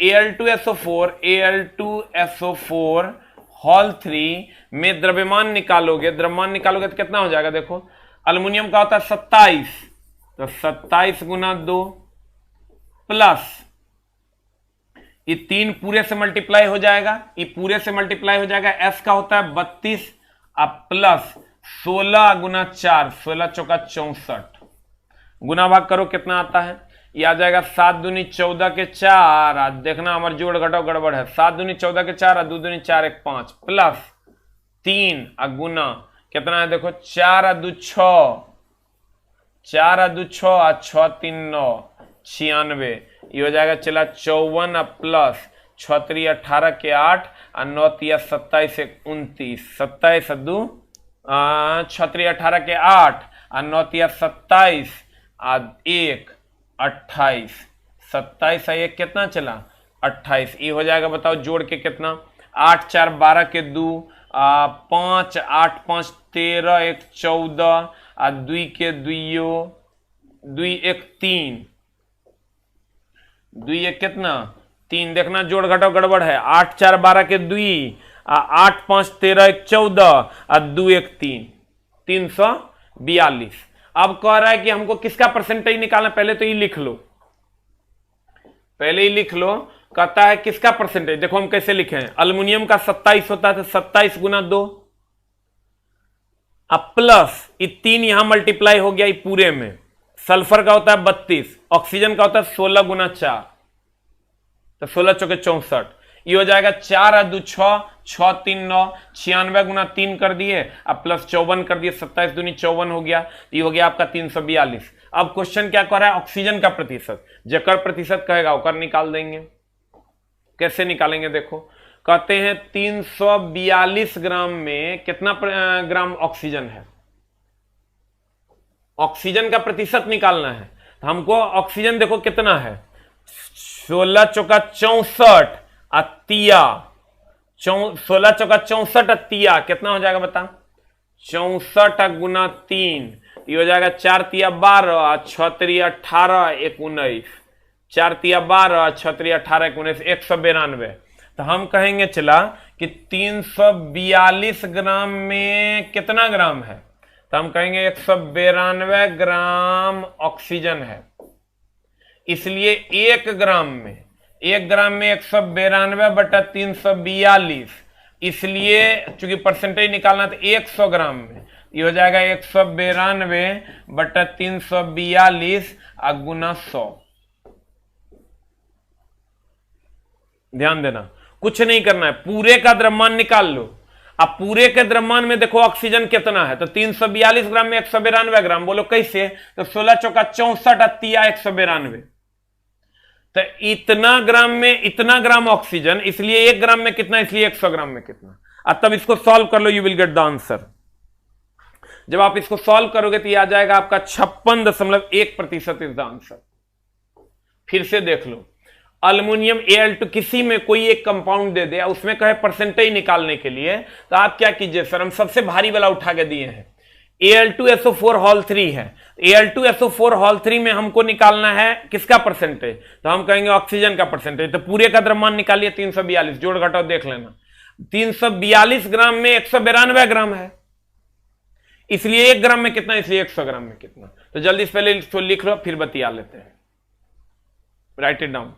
Al2SO4 हॉल 3 में द्रव्यमान निकालोगे, द्रव्यमान निकालोगे तो कितना हो जाएगा? देखो, अल्युमिनियम का होता है 27, तो 27 गुना 2 प्लस ये 3 पूरे से मल्टीप्लाई हो जाएगा, ये पूरे से मल्टीप्लाई हो जाएगा। एस का होता है 32 अब प्लस 16 गुना 4, 16 चौका 64, गुना भाग करो कितना आता है? ये आ जाएगा 7 दूनी 14 के 4। आज देखना हमारे जोड़ घटाओ गड़बड़ है। 7 दूनी 14 के 4, 2 दूनी 4 1 5 प्लस 3 गुना कितना है? देखो 4 2 6, 4 2 6 6 3 9 96, ये हो जाएगा चला 54 प्लस 6 3 18 के 8 और 9 3 27 29, 27 2 6 3 18 के 8 और 9 3 27 और 1 28, 27 1 कितना चला? 28। ये हो जाएगा, बताओ जोड़ के कितना? 8 4 12 के 2, 5 8 5 13 1 14 और 2 के 2 1 3, 2 1 कितना? 3। देखना जोड़ घटाओ गड़बड़ है। 8 4 12 के 2, 8 5 13 1 14 और 2 1 3, 342। अब कह रहा है कि हमको किसका परसेंटेज निकालना, पहले तो ये लिख लो, पहले ही लिख लो। कहता है किसका परसेंटेज, देखो हम कैसे लिखे हैं। अल्युमिनियम का 27 होता है तो 27 गुना 2 अब प्लस ये 3 यहां मल्टीप्लाई हो गया ये पूरे में। सल्फर का होता है 32, ऑक्सीजन का होता है 16 गुना 4, तो 16 चौके 64, ये हो जाएगा 4 2 6 6 3 9, 96 गुना 3 कर दिए, अब प्लस 54 कर दिए, 27 दूनी 54 हो गया, ये हो गया आपका 342। अब क्वेश्चन क्या कर रहा है? ऑक्सीजन का प्रतिशत, जकर प्रतिशत कहेगा उकर निकाल देंगे। कैसे निकालेंगे? देखो, कहते हैं 342 ग्राम में कितना ग्राम ऑक्सीजन है, ऑक्सीजन का प्रतिशत निकालना है। तो हमको ऑक्सीजन देखो कितना है, 16 चौका 64 अतिया, 16 चौका 64 अतिया कितना हो जाएगा बता? 64 गुना 3, ये हो जाएगा 4 तिया 12, 6 3 18 1 19, 4 तिया 12 6 3 18 1 19, 192। तो हम कहेंगे चला कि 342 ग्राम में कितना ग्राम है? तो हम कहेंगे 192 ग्राम ऑक्सीजन है। इसलिए 1 ग्राम में 192 बटा 342, इसलिए चूंकि परसेंटेज निकालना तो 100 ग्राम में, ये हो जाएगा 192 बटा 342 गुना 100। ध्यान देना, कुछ नहीं करना है, पूरे का द्रव्यमान निकाल लो। अब पूरे के द्रव्यमान में देखो ऑक्सीजन कितना है, तो 342 ग्राम में 192 ग्राम, बोलो कैसे, तो 16 चौका 64 अतिया 192, तो इतना ग्राम में इतना ग्राम ऑक्सीजन, इसलिए 1 ग्राम में कितना, इसलिए 100 ग्राम में कितना। अब तब इसको सॉल्व कर लो, you will get the answer. जब आप इसको सॉल्व करोगे तो ये आ जाएगा आपका 56.1% इज द आंसर। फिर से देख लो, अल्युमिनियम Al2 किसी में कोई एक कंपाउंड दे दे, उसमें कहे परसेंटेज निकालने के लिए, तो आप क्या कीजिए सर, हम सबसे भारी वाला उठा के दिए हैं, Al2SO4 हॉल 3 है, Al2SO4 हॉल 3 में हमको निकालना है किसका परसेंटेज, तो हम कहेंगे ऑक्सीजन का परसेंटेज। तो पूरे का द्रव्यमान निकालिए 342, जोड़ घटाओ देख लेना, 342 ग्राम में 192 ग्राम है, इसलिए 1 ग्राम में कितना, इसलिए 100 ग्राम में कितना। तो जल्दी से पहले इसको लिख लो, फिर बतिया लेते हैं, राइट इट डाउन।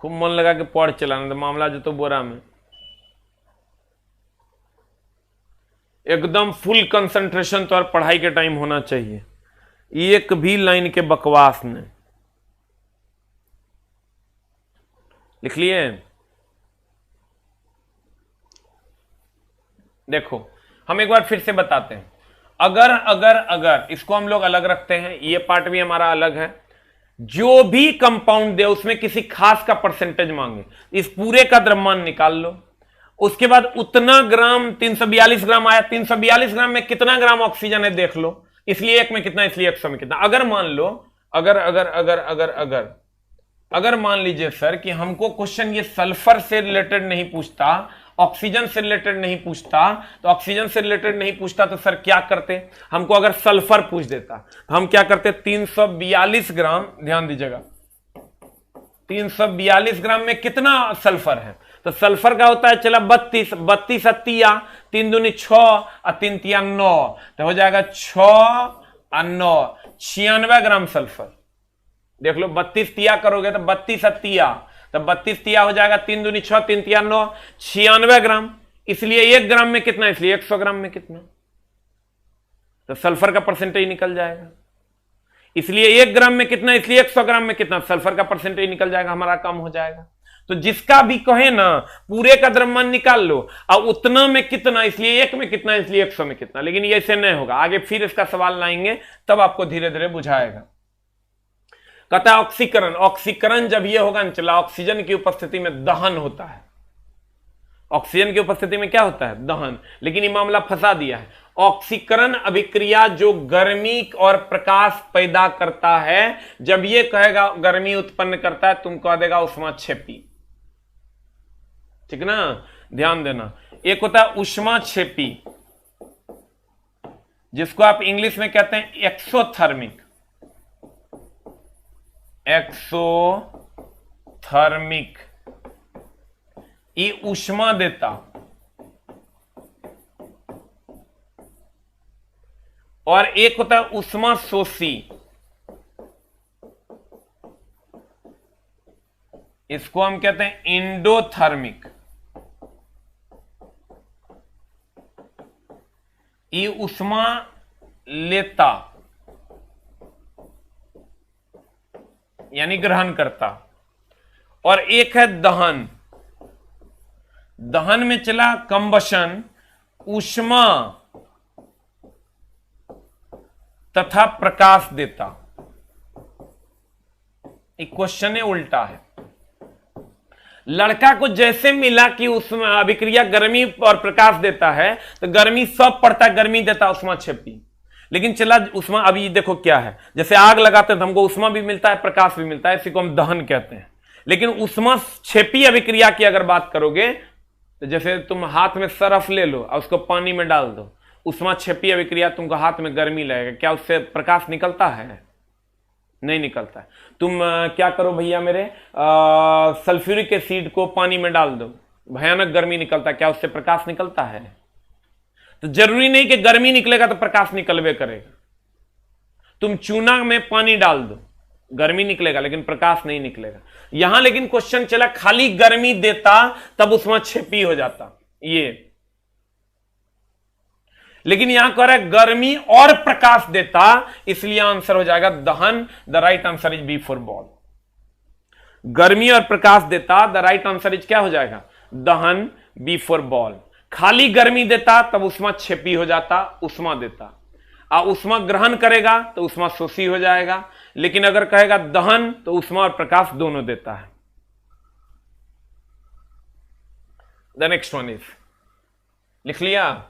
खूब मन लगा के पढ़ चलाना, तो मामला जो तो बोरा में एकदम फुल कंसंट्रेशन तो और पढ़ाई के टाइम होना चाहिए, एक भी लाइन के बकवास ने। लिख लिए, देखो हम एक बार फिर से बताते हैं, अगर अगर अगर इसको हम लोग अलग रखते हैं, ये पार्ट भी हमारा अलग है, जो भी कंपाउंड दे उसमें किसी खास का परसेंटेज मांगे, इस पूरे का द्रव्यमान निकाल लो, उसके बाद उतना ग्राम 342 ग्राम आया, 342 ग्राम में कितना ग्राम ऑक्सीजन है देख लो, इसलिए 1 में कितना, इसलिए 100 में कितना। अगर मान लो, अगर अगर अगर अगर अगर अगर मान लीजिए सर कि हमको क्वेश्चन ये सल्फर से रिलेटेड नहीं पूछता, ऑक्सीजन से रिलेटेड नहीं पूछता, तो ऑक्सीजन से रिलेटेड नहीं पूछता तो सर क्या करते, हमको अगर सल्फर पूछ देता तो हम क्या करते, 342 ग्राम, ध्यान दीजिएगा, 342 ग्राम में कितना सल्फर है, तो सल्फर का होता है चला 32, 32 अतिया, 3 दूनी 6 और 3 तिया 9, तो हो जाएगा 6 और 9, 96 ग्राम सल्फर। देख लो 32 तिया करोगे तो 32 अतिया, तो 32 तिया हो जाएगा, 3 दूनी 6, 3 तिया 9, 96 ग्राम, इसलिए 1 ग्राम में कितना, इसलिए 100 ग्राम में कितना, तो सल्फर का परसेंटेज निकल जाएगा, इसलिए 1 ग्राम में कितना, इसलिए 100 ग्राम में कितना, सल्फर का परसेंटेज निकल जाएगा, हमारा काम हो जाएगा। तो जिसका भी कहे ना पूरे का द्रव्यमान निकाल लो और उतना में कितना, इसलिए 1 में कितना, इसलिए 100 में कितना, लेकिन ये ऐसे नहीं होगा, आगे फिर इसका सवाल लाएंगे तब आपको धीरे धीरे बुझाएगा। कहता है ऑक्सीकरण, ऑक्सीकरण जब ये होगा ना चला, ऑक्सीजन की उपस्थिति में दहन होता है, ऑक्सीजन की उपस्थिति में क्या होता है, दहन, लेकिन ये मामला फंसा दिया है। ऑक्सीकरण अभिक्रिया जो गर्मी और प्रकाश पैदा करता है, जब ये कहेगा गर्मी उत्पन्न करता है, तुम कह देगा ऊष्माक्षेपी, ठीक ना, ध्यान देना। एक होता है ऊष्माक्षेपी, जिसको आप इंग्लिश में कहते हैं एक्सोथर्मिक, एक्सोथर्मिक, ये ऊष्मा देता, और एक होता है ऊष्मा शोषी, इसको हम कहते हैं इंडोथर्मिक, ये ऊष्मा लेता यानी ग्रहण करता, और एक है दहन, दहन में चला कंबशन, ऊष्मा तथा प्रकाश देता। एक क्वेश्चन है उल्टा है, लड़का को जैसे मिला कि उसमें अभिक्रिया गर्मी और प्रकाश देता है, तो गर्मी सब पड़ता है, गर्मी देता ऊष्माक्षेपी, लेकिन चला उष्मा, अभी देखो क्या है, जैसे आग लगाते हैं तो हमको उष्मा भी मिलता है, प्रकाश भी मिलता है, इसी को हम दहन कहते हैं। लेकिन ऊष्माक्षेपी अभिक्रिया की अगर बात करोगे तो जैसे तुम हाथ में सरफ ले लो और उसको पानी में डाल दो, ऊष्माक्षेपी अभिक्रिया, तुमको हाथ में गर्मी लगेगा, क्या उससे प्रकाश निकलता है, नहीं निकलता है। तुम क्या करो भैया मेरे, सल्फ्यूरिक एसिड को पानी में डाल दो, भयानक गर्मी निकलता है, क्या उससे प्रकाश निकलता है, तो जरूरी नहीं कि गर्मी निकलेगा तो प्रकाश निकलवे करेगा। तुम चूना में पानी डाल दो, गर्मी निकलेगा लेकिन प्रकाश नहीं निकलेगा। यहां लेकिन क्वेश्चन चला खाली गर्मी देता तब ऊष्माक्षेपी हो जाता ये, लेकिन यहां कह रहा है गर्मी और प्रकाश देता, इसलिए आंसर हो जाएगा दहन। The right answer is B for ball. गर्मी और प्रकाश देता, द राइट आंसर इज क्या हो जाएगा, दहन बिफोर बॉल। खाली गर्मी देता तब उष्मा छेपी हो जाता, उष्मा देता। उष्मा ग्रहण करेगा तो उष्मा शोषी हो जाएगा, लेकिन अगर कहेगा दहन तो उष्मा और प्रकाश दोनों देता है। द नेक्स्ट वन इज, लिख लिया?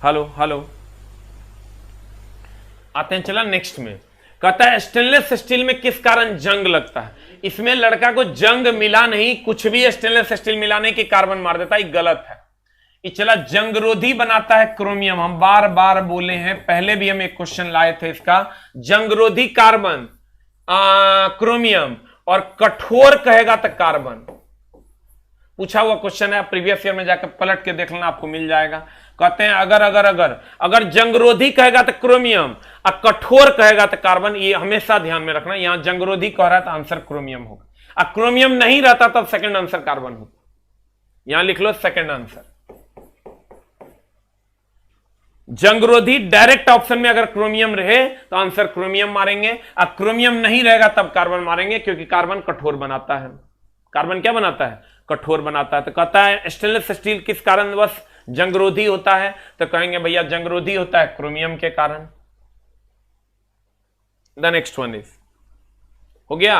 हेलो हेलो, आते हैं चला नेक्स्ट में। कहता है स्टेनलेस स्टील में किस कारण जंग लगता है। इसमें लड़का को जंग मिला नहीं, कुछ भी स्टेनलेस स्टील मिलाने की कार्बन मार देता है, ये गलत है। ये चला जंगरोधी बनाता है क्रोमियम। हम बार बार बोले हैं, पहले भी हम एक क्वेश्चन लाए थे इसका, जंगरोधी कार्बन क्रोमियम, और कठोर कहेगा तो कार्बन। पूछा हुआ क्वेश्चन है, प्रीवियस ईयर में जाकर पलट के देख लेना, आपको मिल जाएगा। कहते हैं अगर अगर अगर अगर जंगरोधी कहेगा तो क्रोमियम और कठोर कहेगा तो कार्बन। ये हमेशा ध्यान में रखना, यहां जंगरोधी कह रहा है तो आंसर क्रोमियम होगा, और क्रोमियम नहीं रहता तब सेकंड आंसर कार्बन होता। यहां लिख लो सेकंड आंसर। जंगरोधी डायरेक्ट ऑप्शन में अगर क्रोमियम रहे तो आंसर क्रोमियम मारेंगे, और क्रोमियम नहीं रहेगा तब कार्बन मारेंगे, क्योंकि कार्बन कठोर बनाता है। कार्बन क्या बनाता है, कठोर बनाता है। तो कहता है स्टेनलेस स्टील किस कारणवश जंगरोधी होता है, तो कहेंगे भैया जंगरोधी होता है क्रोमियम के कारण। द नेक्स्ट वन इज, हो गया,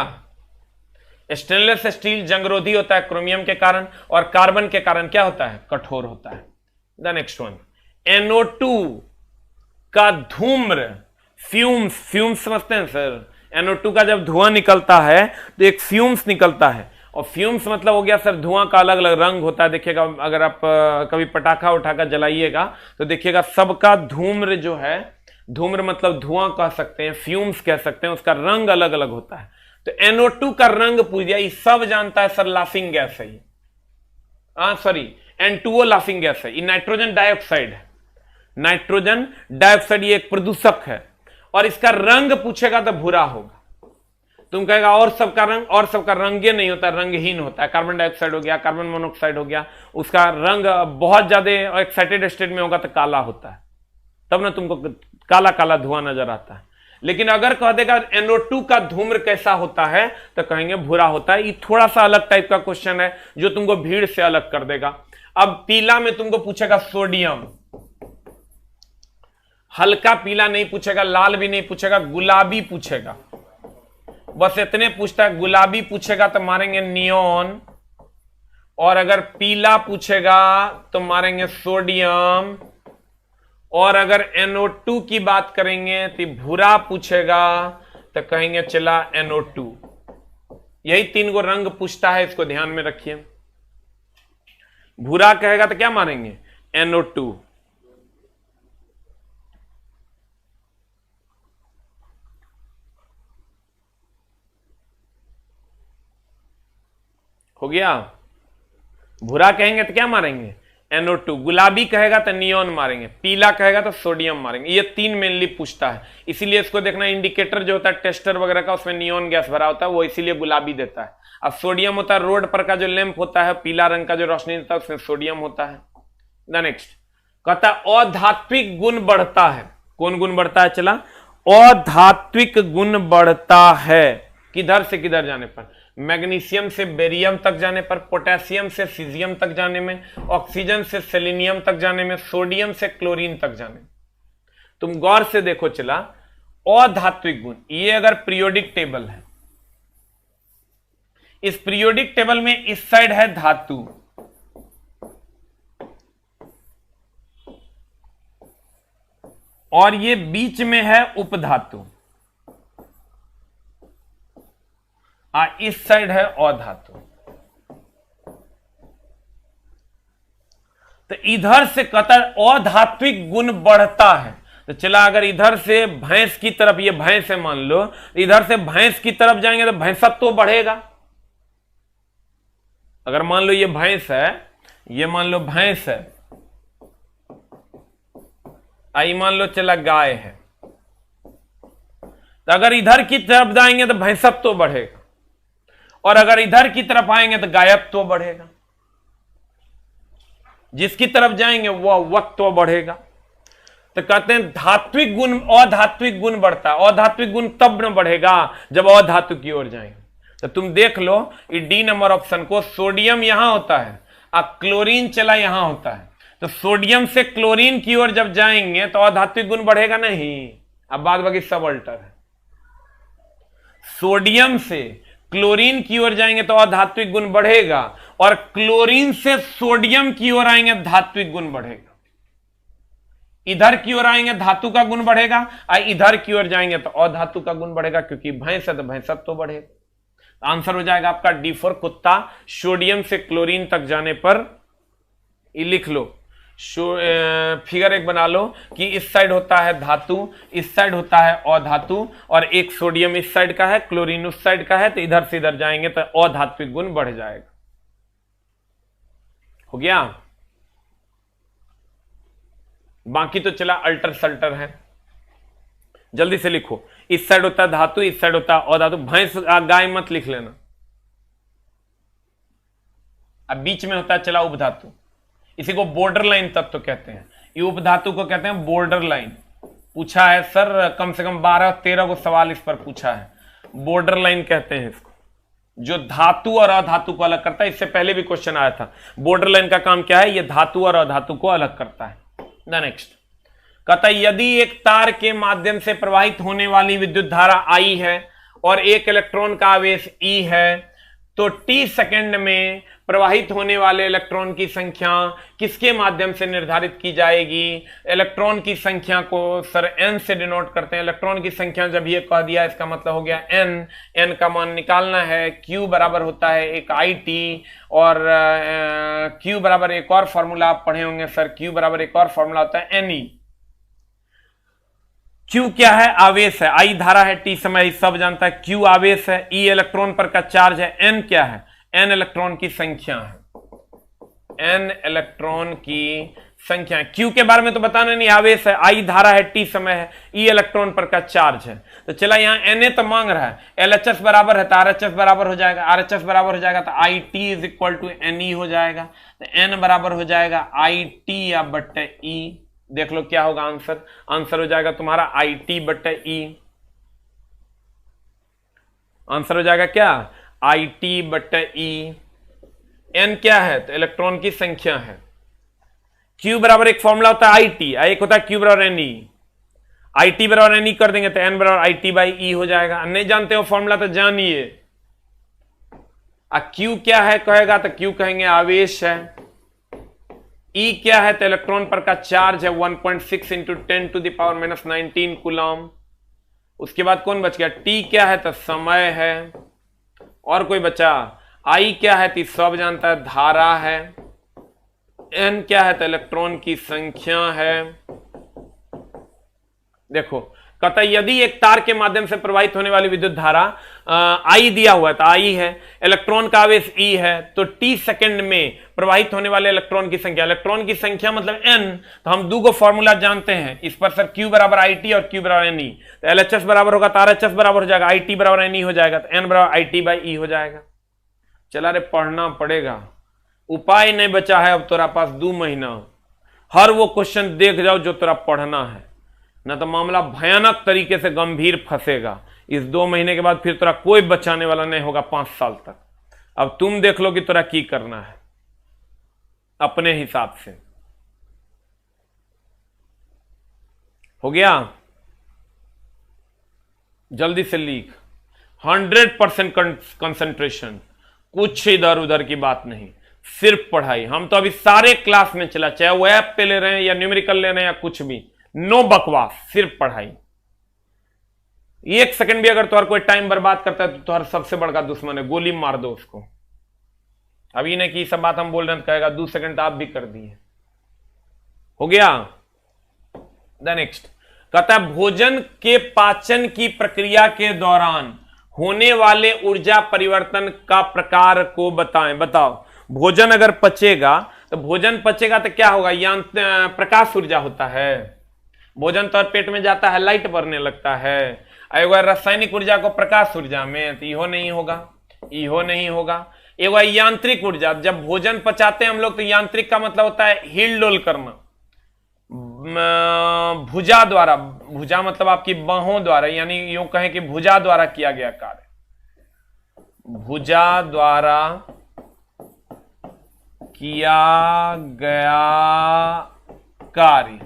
स्टेनलेस स्टील जंगरोधी होता है क्रोमियम के कारण, और कार्बन के कारण क्या होता है, कठोर होता है। द नेक्स्ट वन, NO2 का धूम्र, फ्यूम्स समझते हैं सर। NO2 का जब धुआं निकलता है तो एक फ्यूम्स निकलता है, और फ्यूम्स मतलब हो गया सर धुआं का अलग अलग रंग होता है। देखिएगा अगर आप कभी पटाखा उठाकर जलाइएगा तो देखिएगा सबका धूम्र जो है, धूम्र मतलब धुआं कह सकते हैं, फ्यूम्स कह सकते हैं, उसका रंग अलग अलग होता है। तो NO2 का रंग पूछ दिया, ये सब जानता है सर, लाफिंग गैस है ये, सॉरी N2O लाफिंग गैस है, ये नाइट्रोजन डाइऑक्साइड है। नाइट्रोजन डाइऑक्साइड ये एक प्रदूषक है, और इसका रंग पूछेगा तो भूरा होगा। तुम कहेगा और सबका रंग, और सबका रंग नहीं होता, रंगहीन होता है। कार्बन डाइऑक्साइड हो गया, कार्बन मोनोऑक्साइड हो गया, उसका रंग बहुत ज्यादा एक्साइटेड स्टेट में होगा तो काला होता है, तब ना तुमको काला काला धुआं नजर आता है। लेकिन अगर कह देगा NO2 का धूम्र कैसा होता है तो कहेंगे भूरा होता है। ये थोड़ा सा अलग टाइप का क्वेश्चन है जो तुमको भीड़ से अलग कर देगा। अब पीला में तुमको पूछेगा सोडियम, हल्का पीला नहीं पूछेगा, लाल भी नहीं पूछेगा, गुलाबी पूछेगा, बस इतने पूछता है। गुलाबी पूछेगा तो मारेंगे नियोन, और अगर पीला पूछेगा तो मारेंगे सोडियम, और अगर NO2 की बात करेंगे तो भूरा पूछेगा तो कहेंगे चला NO2। यही 3 गो रंग पूछता है, इसको ध्यान में रखिए। भूरा कहेगा तो क्या मारेंगे, NO2। हो गया, भूरा कहेंगे तो क्या मारेंगे, NO2। गुलाबी कहेगा तो नियोन मारेंगे, पीला कहेगा तो सोडियम मारेंगे। ये 3 मेनली पूछता है, इसीलिए इसको देखना, इंडिकेटर जो होता है टेस्टर वगैरह का, उसमें नियोन गैस भरा होता है, वो इसीलिए गुलाबी देता है। अब सोडियम होता है रोड पर का जो लैंप होता है, पीला रंग का जो रोशनी देता है, उसमें सोडियम होता है। द नेक्स्ट कहता है अधात्विक गुण बढ़ता है। कौन गुण बढ़ता है, चला, अधात्विक गुण बढ़ता है। किधर से किधर जाने पर, मैग्नीशियम से बेरियम तक जाने पर, पोटेशियम से सीजियम तक जाने में, ऑक्सीजन से सेलेनियम तक जाने में, सोडियम से क्लोरीन तक जाने में। तुम गौर से देखो चला, अधात्विक गुण, ये अगर पीरियोडिक टेबल है, इस पीरियोडिक टेबल में इस साइड है धातु, और ये बीच में है उपधातु, इस साइड है अधातु। तो इधर से कहता है अधात्विक गुण बढ़ता है। तो चला अगर इधर से भैंस की तरफ, ये भैंस है मान लो, इधर से भैंस की तरफ जाएंगे तो भैंसत्व तो बढ़ेगा। अगर मान लो ये भैंस है, ये मान लो भैंस है, आई मान लो चला गाय है, तो अगर इधर की तरफ जाएंगे तो भैंसत्व बढ़ेगा, और अगर इधर की तरफ आएंगे तो गायत्व बढ़ेगा। जिसकी तरफ जाएंगे वह वक्त्व बढ़ेगा। तो कहते हैं धात्विक गुण अधात्विक गुण बढ़ता है। अधात्विक गुण तब न बढ़ेगा जब अधातु की ओर जाएंगे। तो तुम देख लो डी नंबर ऑप्शन को, सोडियम यहां होता है और क्लोरीन चला यहां होता है, तो सोडियम से क्लोरीन की ओर जब जाएंगे तो अधात्विक गुण बढ़ेगा नहीं। अब बाद बाकी सब अल्टर है। सोडियम से क्लोरीन की ओर जाएंगे तो अधात्विक गुण बढ़ेगा, और क्लोरीन से सोडियम की ओर आएंगे धात्विक गुण बढ़ेगा। इधर की ओर आएंगे धातु का गुण बढ़ेगा, और इधर की ओर जाएंगे तो अधातु का गुण बढ़ेगा, क्योंकि भैंस है तो भैंसत्व तो बढ़ेगा। आंसर हो जाएगा आपका D4 कुत्ता। सोडियम से क्लोरीन तक जाने पर ये लिख लो, फिगर एक बना लो कि इस साइड होता है धातु, इस साइड होता है अधातु, और एक सोडियम इस साइड का है, क्लोरीन उस साइड का है, तो इधर से इधर जाएंगे तो अधात्विक गुण बढ़ जाएगा। हो गया। बाकी तो चला अल्टर सल्टर है। जल्दी से लिखो, इस साइड होता है धातु, इस साइड होता है अधातु। भैंस गाय मत लिख लेना। अब बीच में होता है चला उपधातु, इसी को बॉर्डर लाइन तत्व कहते हैं। ये उपधातु को कहते हैं बॉर्डर लाइन। पूछा है सर, कम से कम 12-13 को सवाल इस पर पूछा है। बॉर्डर लाइन कहते हैं इसको, जो धातु और अधातु को अलग करता है। इससे पहले भी क्वेश्चन आया था। बॉर्डर लाइन का काम क्या है? ये धातु और अधातु को अलग करता है। नेक्स्ट कहता है यदि एक तार के माध्यम से प्रवाहित होने वाली विद्युत धारा I है और एक इलेक्ट्रॉन का आवेश E है, तो t सेकंड में प्रवाहित होने वाले इलेक्ट्रॉन की संख्या किसके माध्यम से निर्धारित की जाएगी? इलेक्ट्रॉन की संख्या को सर n से डिनोट करते हैं। इलेक्ट्रॉन की संख्या जब ये कह दिया, इसका मतलब हो गया n का मान निकालना है। q बराबर होता है एक IT, और q बराबर एक और फॉर्मूला आप पढ़े होंगे सर, q बराबर एक और फॉर्मूला होता है Ne। Q क्या है? आवेश है। I धारा है, T समय सब जानता है। Q आवेश है, E इलेक्ट्रॉन पर का चार्ज है, N क्या है? N इलेक्ट्रॉन की संख्या है। N इलेक्ट्रॉन की संख्या है। Q के बारे में तो बताना नहीं, आवेश है। I धारा है, T समय है, E इलेक्ट्रॉन पर का चार्ज है। तो चला यहां Na तो मांग रहा है, LHS बराबर है तो RHS बराबर हो जाएगा, RHS बराबर हो जाएगा तो IT is equal to Ne हो जाएगा। तो N बराबर हो जाएगा IT या बट्टे E। देख लो क्या होगा आंसर। आंसर हो जाएगा तुम्हारा IT बट्टे E। आंसर हो जाएगा क्या? IT बट्टे E। N क्या है? तो इलेक्ट्रॉन की संख्या है। Q बराबर एक फॉर्मूला होता है IT, एक होता है Q बराबर Ne। IT बराबर Ne कर देंगे तो N बराबर IT बाई E हो जाएगा। नहीं जानते हो फॉर्मूला तो जानिए। Q क्या है कहेगा तो Q कहेंगे आवेश है। E क्या है? तो इलेक्ट्रॉन पर का चार्ज है 1.6 into 10 to the power minus 19 coulomb. उसके बाद कौन बच गया? T क्या है? तो समय है। और कोई बचा? I क्या है? तो सब जानता है, धारा है। N क्या है? तो इलेक्ट्रॉन की संख्या है। देखो कहता है यदि एक तार के माध्यम से प्रवाहित होने वाली विद्युत धारा I दिया हुआ है तो I है, इलेक्ट्रॉन का आवेश E है, तो t सेकंड में प्रवाहित होने वाले इलेक्ट्रॉन की संख्या, इलेक्ट्रॉन की संख्या मतलब n, तो हम दो को फॉर्मूला जानते हैं इस पर सर, Q बराबर IT और Q बराबर Ne। तो LHS बराबर होगा तो RHS बराबर हो जाएगा, IT बराबर Ne हो जाएगा, तो n बराबर IT बाई E हो जाएगा। चला रे पढ़ना पड़ेगा, उपाय नहीं बचा है अब तोरा पास 2 महीना। हर वो क्वेश्चन देख जाओ जो तोरा पढ़ना है, ना तो मामला भयानक तरीके से गंभीर फंसेगा। इस 2 महीने के बाद फिर तोरा कोई बचाने वाला नहीं होगा 5 साल तक। अब तुम देख लो कि तोरा की करना है अपने हिसाब से। हो गया? जल्दी से लिख। 100% कंसंट्रेशन, कुछ इधर उधर की बात नहीं, सिर्फ पढ़ाई। हम तो अभी सारे क्लास में चला, चाहे वो ऐप पे ले रहे हैं या न्यूमेरिकल ले रहे हैं या कुछ भी, नो बकवास, सिर्फ पढ़ाई। 1 सेकंड भी अगर तुम्हारा कोई टाइम बर्बाद करता है तो तुम्हारा सबसे बड़ा दुश्मन है, गोली मार दो उसको। अभी नहीं कि सब बात हम बोल रहे हैं तो कहेगा 2 सेकंड तो आप भी कर दिए। हो गया? नेक्स्ट कहता है भोजन के पाचन की प्रक्रिया के दौरान होने वाले ऊर्जा परिवर्तन का प्रकार को बताएं। बताओ, भोजन अगर पचेगा तो क्या होगा? प्रकाश ऊर्जा होता है। भोजन तो पेट में जाता है, लाइट बढ़ने लगता है। एगो रासायनिक ऊर्जा को प्रकाश ऊर्जा में, तो इहो नहीं होगा, इहो नहीं होगा। एगो यांत्रिक ऊर्जा, जब भोजन पचाते हैं हम लोग तो यांत्रिक का मतलब होता है हिल डोल करना, भुजा द्वारा, भुजा मतलब आपकी बाहों द्वारा, यानी यूं कहें कि भुजा द्वारा किया गया कार्य, भुजा द्वारा किया गया कार्य,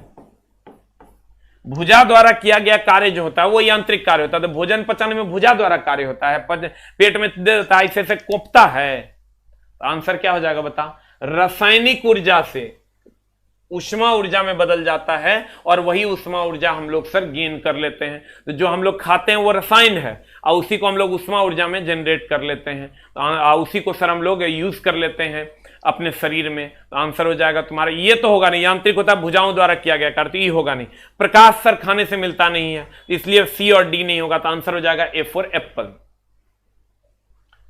भुजा द्वारा किया गया कार्य जो होता है वो यांत्रिक कार्य होता है। तो भोजन पचाने में भुजा द्वारा कार्य होता है, पेट में दे देता है, ऐसे कोपता है। तो आंसर क्या हो जाएगा बता, रासायनिक ऊर्जा से उष्मा ऊर्जा में बदल जाता है और वही उष्मा ऊर्जा हम लोग सर गेन कर लेते हैं। तो जो हम लोग खाते हैं वो रसायन है और उसी को हम लोग उष्मा ऊर्जा में जनरेट कर लेते हैं, तो उसी को सर हम लोग यूज कर लेते हैं अपने शरीर में। तो आंसर हो जाएगा तुम्हारा, ये तो होगा नहीं, यांत्रिक होता है भुजाओं द्वारा किया गया कार्य, तो ये होगा नहीं। प्रकाश सर खाने से मिलता नहीं है, इसलिए सी और डी नहीं होगा। तो आंसर हो जाएगा ए फॉर एप्पल।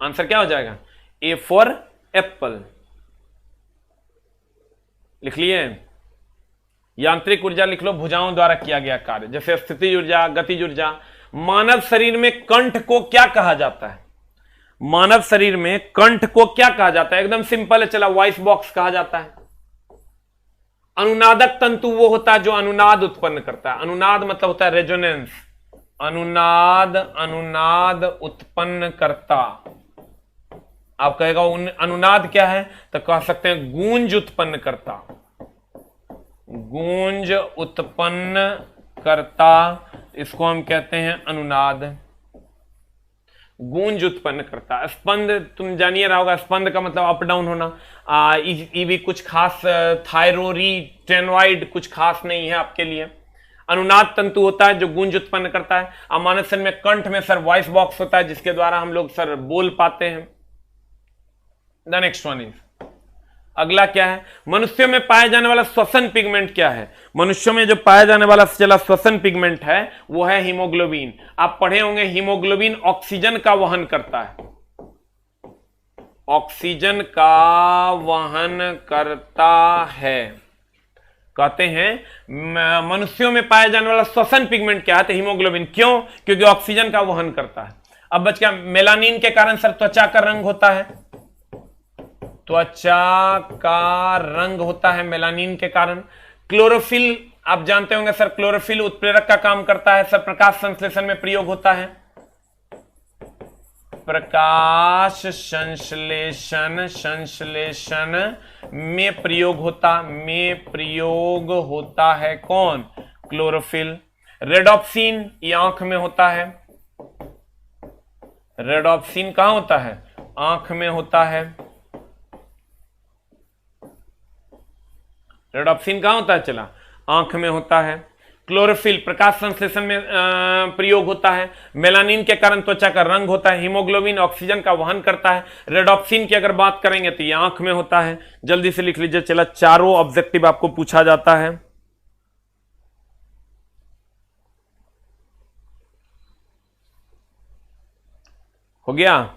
आंसर क्या हो जाएगा, ए फॉर एप्पल। लिख लिए, यांत्रिक ऊर्जा लिख लो, भुजाओं द्वारा किया गया कार्य, जैसे स्थितिज ऊर्जा, गतिज ऊर्जा। मानव शरीर में कंठ को क्या कहा जाता है, मानव शरीर में कंठ को क्या कहा जाता है, एकदम सिंपल है, चला वॉइस बॉक्स कहा जाता है। अनुनादक तंतु वो होता है जो अनुनाद उत्पन्न करता है, अनुनाद मतलब होता है रेजोनेंस, अनुनाद, अनुनाद उत्पन्न करता। आप कहेगा अनुनाद क्या है, तो कह सकते हैं गूंज उत्पन्न करता, गूंज उत्पन्न करता, इसको हम कहते हैं अनुनाद, गूंज उत्पन्न करता। स्पंद तुम जानिए रहा होगा, स्पंद का मतलब अप डाउन होना, ये भी कुछ खास, थायरोरी टेनॉइड कुछ खास नहीं है आपके लिए। अनुनाद तंतु होता है जो गूंज उत्पन्न करता है। मानव शरीर में कंठ में सर वॉइस बॉक्स होता है जिसके द्वारा हम लोग सर बोल पाते हैं। द नेक्स्ट वन इज, अगला क्या है, मनुष्यों में पाया जाने वाला श्वसन पिगमेंट क्या है। मनुष्यों में जो पाया जाने वाला चला श्वसन पिगमेंट है वो है हीमोग्लोबिन। आप पढ़े होंगे हीमोग्लोबिन ऑक्सीजन का वहन करता है, ऑक्सीजन का वहन करता है। कहते हैं मनुष्यों में पाया जाने वाला श्वसन पिगमेंट क्या है, तो हीमोग्लोबिन। क्यों, क्योंकि ऑक्सीजन का वहन करता है। अब बच गया, मेलानिन के कारण सर त्वचा का रंग होता है, त्वचा का रंग होता है मेलानिन के कारण। क्लोरोफिल आप जानते होंगे सर, क्लोरोफिल उत्प्रेरक का काम करता है सर, प्रकाश संश्लेषण में प्रयोग होता है, प्रकाश संश्लेषण, संश्लेषण में प्रयोग होता है कौन, क्लोरोफिल। रेडॉप्सिन ये आंख में होता है, रेडॉप्सिन कहां होता है, आंख में होता है। रेडॉप्सिन कहां होता है, चला आंख में होता है। क्लोरोफिल प्रकाश संश्लेषण में प्रयोग होता है। मेलानिन के कारण त्वचा का रंग होता है। हीमोग्लोबिन ऑक्सीजन का वहन करता है। रेडॉप्सिन की अगर बात करेंगे तो ये आंख में होता है। जल्दी से लिख लीजिए, चला चारों ऑब्जेक्टिव आपको पूछा जाता है। हो गया,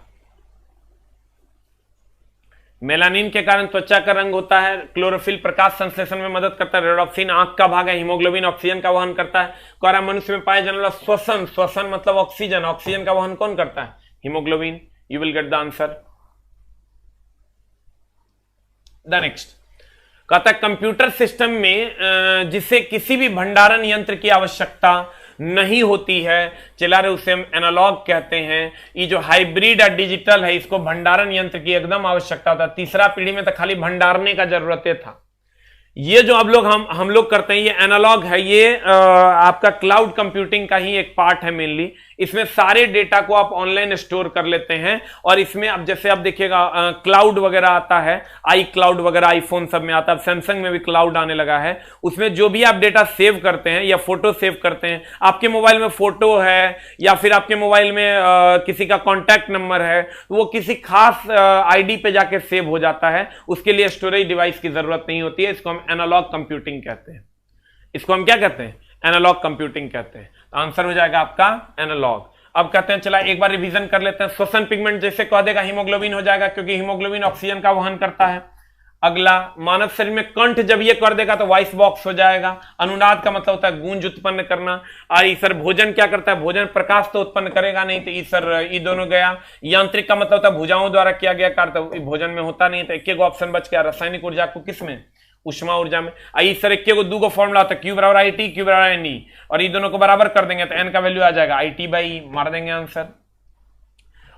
मेलानिन के कारण त्वचा का रंग होता है, क्लोरोफिल प्रकाश संश्लेषण में मदद करता है, रेडॉप्सिन आंख का भाग है, हीमोग्लोबिन ऑक्सीजन का वहन करता है। कह मनुष्य में पाए जाने वाला श्वसन, श्वसन मतलब ऑक्सीजन, ऑक्सीजन का वहन कौन करता है, haemoglobin. You will get the answer. The next कहता है कंप्यूटर सिस्टम में जिसे किसी भी भंडारण यंत्र की आवश्यकता नहीं होती है, चला रहे उसे हम एनालॉग कहते हैं। ये जो हाइब्रिड या डिजिटल है इसको भंडारण यंत्र की एकदम आवश्यकता होता है। तीसरा पीढ़ी में तो खाली भंडारने का जरूरत था। ये जो अब लोग हम लोग करते हैं ये एनालॉग है, ये आपका क्लाउड कंप्यूटिंग का ही एक पार्ट है मेनली। इसमें सारे डेटा को आप ऑनलाइन स्टोर कर लेते हैं और इसमें अब जैसे आप देखिएगा क्लाउड वगैरह आता है, आई क्लाउड वगैरह आईफोन सब में आता है, सैमसंग में भी क्लाउड आने लगा है। उसमें जो भी आप डेटा सेव करते हैं या फोटो सेव करते हैं, आपके मोबाइल में फोटो है या फिर आपके मोबाइल में किसी का कॉन्टैक्ट नंबर है, वो किसी खास आईडी पे जाके सेव हो जाता है। उसके लिए स्टोरेज डिवाइस की जरूरत नहीं होती है। इसको हम एनालॉग कंप्यूटिंग कहते हैं। इसको हम क्या कहते हैं, एनालॉग कंप्यूटिंग कहते हैं। तो आंसर हो जाएगा आपका एनालॉग। अब कहते हैं चला एक बार रिवीजन कर लेते हैं। श्वसन पिगमेंट जैसे कह देगा हीमोग्लोबिन हो जाएगा क्योंकि हीमोग्लोबिन ऑक्सीजन का वहन करता है। अगला, मानव शरीर में कंठ जब ये कर देगा तो वॉइस बॉक्स हो जाएगा। अनुनाद का मतलब होता है गूंज उत्पन्न करना। और ईसर भोजन क्या करता है? भोजन प्रकाश तो उत्पन्न करेगा नहीं, तो ईसर ये दोनों गया। यांत्रिक का मतलब होता है भुजाओं द्वारा किया गया कार्य, तो भोजन में होता नहीं, तो एक ऑप्शन बच गया। रासायनिक ऊर्जा को किस में? उष्मा ऊर्जा में। आई सर एक को दो फॉर्मूला होता है, क्यू बराबर आई टी, क्यू बराबर एन ई, और ये दोनों को बराबर कर देंगे तो एन का वैल्यू आ जाएगा आई टी बाई, मार देंगे आंसर।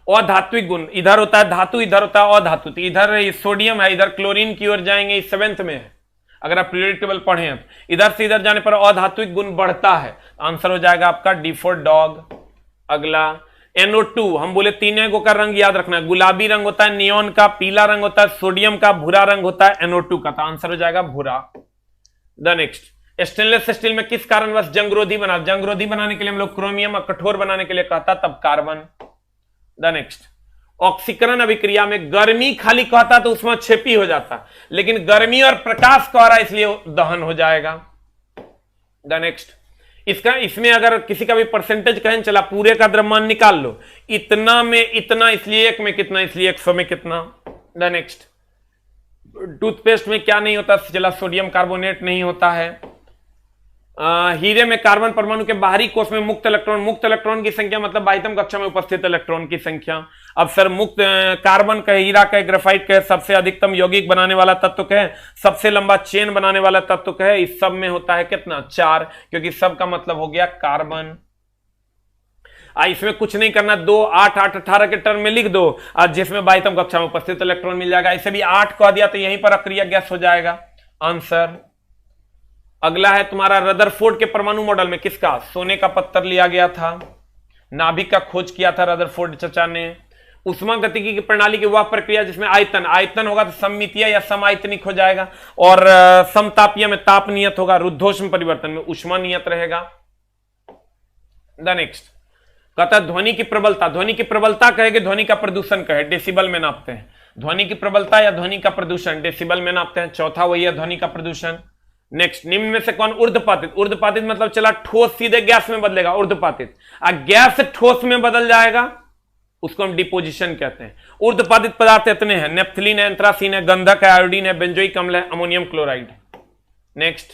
अधात्विक गुण, इधर होता है धातु, इधर होता है अधातु, तो इधर सोडियम है, इधर क्लोरीन की ओर जाएंगे, इस 7th में है। अगर आप पीरियोडिक टेबल पढ़े हैं तो इधर से इधर जाने पर अधात्विक गुण बढ़ता है, आंसर हो जाएगा आपका डी फॉर डॉग। अगला NO2, हम बोले तीनों का रंग याद रखना है, गुलाबी रंग होता है नियोन का, पीला रंग होता है सोडियम का, भूरा रंग होता है NO2 का, तो आंसर हो जाएगा भूरा। द नेक्स्ट, स्टेनलेस स्टील में किस कारणवश जंगरोधी बना? जंगरोधी बनाने के लिए हम लोग क्रोमियम, और कठोर बनाने के लिए कहता तब कार्बन। द नेक्स्ट, ऑक्सीकरण अभिक्रिया में गर्मी खाली कहता तो उसमें छेपी हो जाता, लेकिन गर्मी और प्रकाश कह रहा इसलिए दहन हो जाएगा। द नेक्स्ट, इसमें अगर किसी का भी परसेंटेज कहें, चला पूरे का द्रव्यमान निकाल लो, इतना में इतना, इसलिए 1 में कितना, इसलिए 100 में कितना। द नेक्स्ट, टूथपेस्ट में क्या नहीं होता? चला सोडियम कार्बोनेट नहीं होता है। हीरे में कार्बन परमाणु के बाहरी कोष में मुक्त इलेक्ट्रॉन की संख्या मतलब बाह्यतम कक्षा में उपस्थित इलेक्ट्रॉन की संख्या। अब सर मुक्त कार्बन कहे, हीरा कहे, ग्रेफाइट कहे, सबसे अधिकतम यौगिक बनाने वाला तत्व कहे, सबसे लंबा चेन बनाने वाला तत्व कहे, इस सब में होता है कितना? 4, क्योंकि सब का मतलब हो गया कार्बन। इसमें कुछ नहीं करना, 2, 8, 8, 18 के टर्म में लिख दो, और जिसमें बाह्यतम कक्षा में उपस्थित इलेक्ट्रॉन मिल जाएगा। इसे भी 8 कह दिया तो यहीं पर अक्रिया गैस हो जाएगा आंसर। अगला है तुम्हारा रदरफोर्ड के परमाणु मॉडल में किसका? सोने का पत्थर लिया गया था। नाभिक का खोज किया था रदरफोर्ड चचा ने। उष्मा गतिकी की प्रणाली की वह प्रक्रिया जिसमें आयतन होगा तो सममितीय या समायतनिक हो जाएगा, और समतापीय में ताप नियत होगा, रुद्धोष्म परिवर्तन में उष्मा नियत रहेगा। द नेक्स्ट, कहता ध्वनि की प्रबलता कहेगे, ध्वनि का प्रदूषण कहे, डेसिबल में नापते हैं। ध्वनि की प्रबलता या ध्वनि का प्रदूषण डेसिबल में नापते हैं। चौथा वही है ध्वनि का प्रदूषण। नेक्स्ट, निम्न में से कौन ऊर्ध्वपातित मतलब चला ठोस सीधे गैस में बदलेगा, ऊर्ध्वपातित। गैस ठोस में बदल जाएगा, उसको हम डिपोजिशन कहते हैं। ऊर्ध्वपातित पदार्थ इतने हैं, नेफ्थलीन है, एंथ्रासीन है, गंधक है, आयोडीन है, बेंजोइक अम्ल है, अमोनियम क्लोराइड। नेक्स्ट,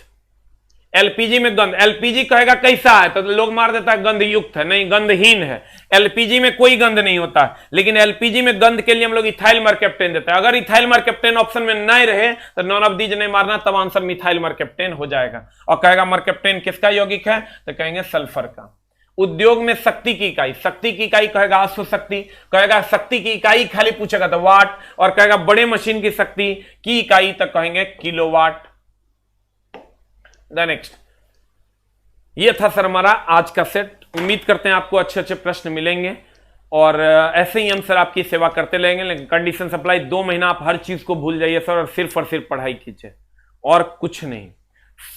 एलपीजी में गंध, एलपीजी कहेगा कैसा है तो लोग मार देता है गंध युक्त है, नहीं गंधहीन है। एलपीजी में कोई गंध नहीं होता, लेकिन एलपीजी में गंध के लिए हम लोग इथाइल मरकेप्टेन देते हैं। अगर इथाइल मरकेप्टेन ऑप्शन में नहीं रहे तो नॉन ऑफ दीज नहीं मारना, तब आंसर मिथाइल मरकेप्टेन हो जाएगा। और कहेगा मरकेप्टेन किसका यौगिक है तो कहेंगे सल्फर का। उद्योग में शक्ति की इकाई कहेगा अश्वशक्ति, कहेगा शक्ति की इकाई खाली पूछेगा तो वाट, और कहेगा बड़े मशीन की शक्ति की इकाई तो कहेंगे किलोवाट। द नेक्स्ट, ये था सर हमारा आज का सेट। उम्मीद करते हैं आपको अच्छे अच्छे प्रश्न मिलेंगे, और ऐसे ही हम सर आपकी सेवा करते रहेंगे। लेकिन कंडीशन सप्लाई 2 महीना आप हर चीज को भूल जाइए सर, और सिर्फ पढ़ाई कीजिए और कुछ नहीं,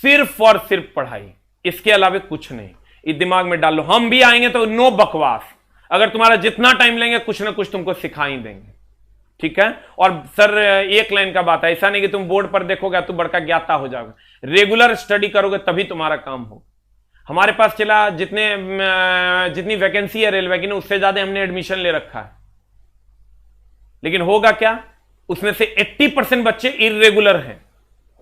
सिर्फ और सिर्फ पढ़ाई, इसके अलावा कुछ नहीं। इस दिमाग में डाल लो, हम भी आएंगे तो नो बकवास। अगर तुम्हारा जितना टाइम लेंगे कुछ ना कुछ तुमको सिखा ही देंगे, ठीक है। और सर एक लाइन का बात है, ऐसा नहीं कि तुम बोर्ड पर देखोगे तो बड़का ज्ञाता हो जाओगे, रेगुलर स्टडी करोगे तभी तुम्हारा काम हो। हमारे पास चला जितनी वैकेंसी है रेलवे की ना, उससे ज्यादा हमने एडमिशन ले रखा है, लेकिन होगा क्या, उसमें से 80% बच्चे इर्रेगुलर हैं,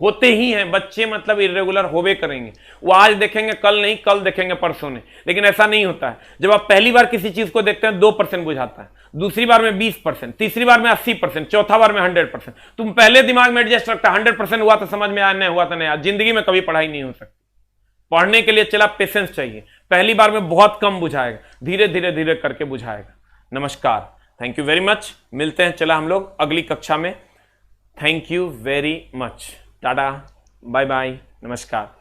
होते ही हैं बच्चे, मतलब इर्रेगुलर होवे करेंगे। वो आज देखेंगे कल नहीं, कल देखेंगे परसों नहीं, लेकिन ऐसा नहीं होता है। जब आप पहली बार किसी चीज को देखते हैं 2% बुझाता है, दूसरी बार में 20%, तीसरी बार में 80%, चौथा बार में 100%। तुम पहले दिमाग में एडजस्ट रखता है 100% हुआ तो समझ में आया, नहीं हुआ तो नहीं आया। जिंदगी में कभी पढ़ाई नहीं हो सकती। पढ़ने के लिए चला पेशेंस चाहिए, पहली बार में बहुत कम बुझाएगा, धीरे धीरे धीरे करके बुझाएगा। नमस्कार, थैंक यू वेरी मच। मिलते हैं चला हम लोग अगली कक्षा में। Thank you very much, tata, bye bye, नमस्कार।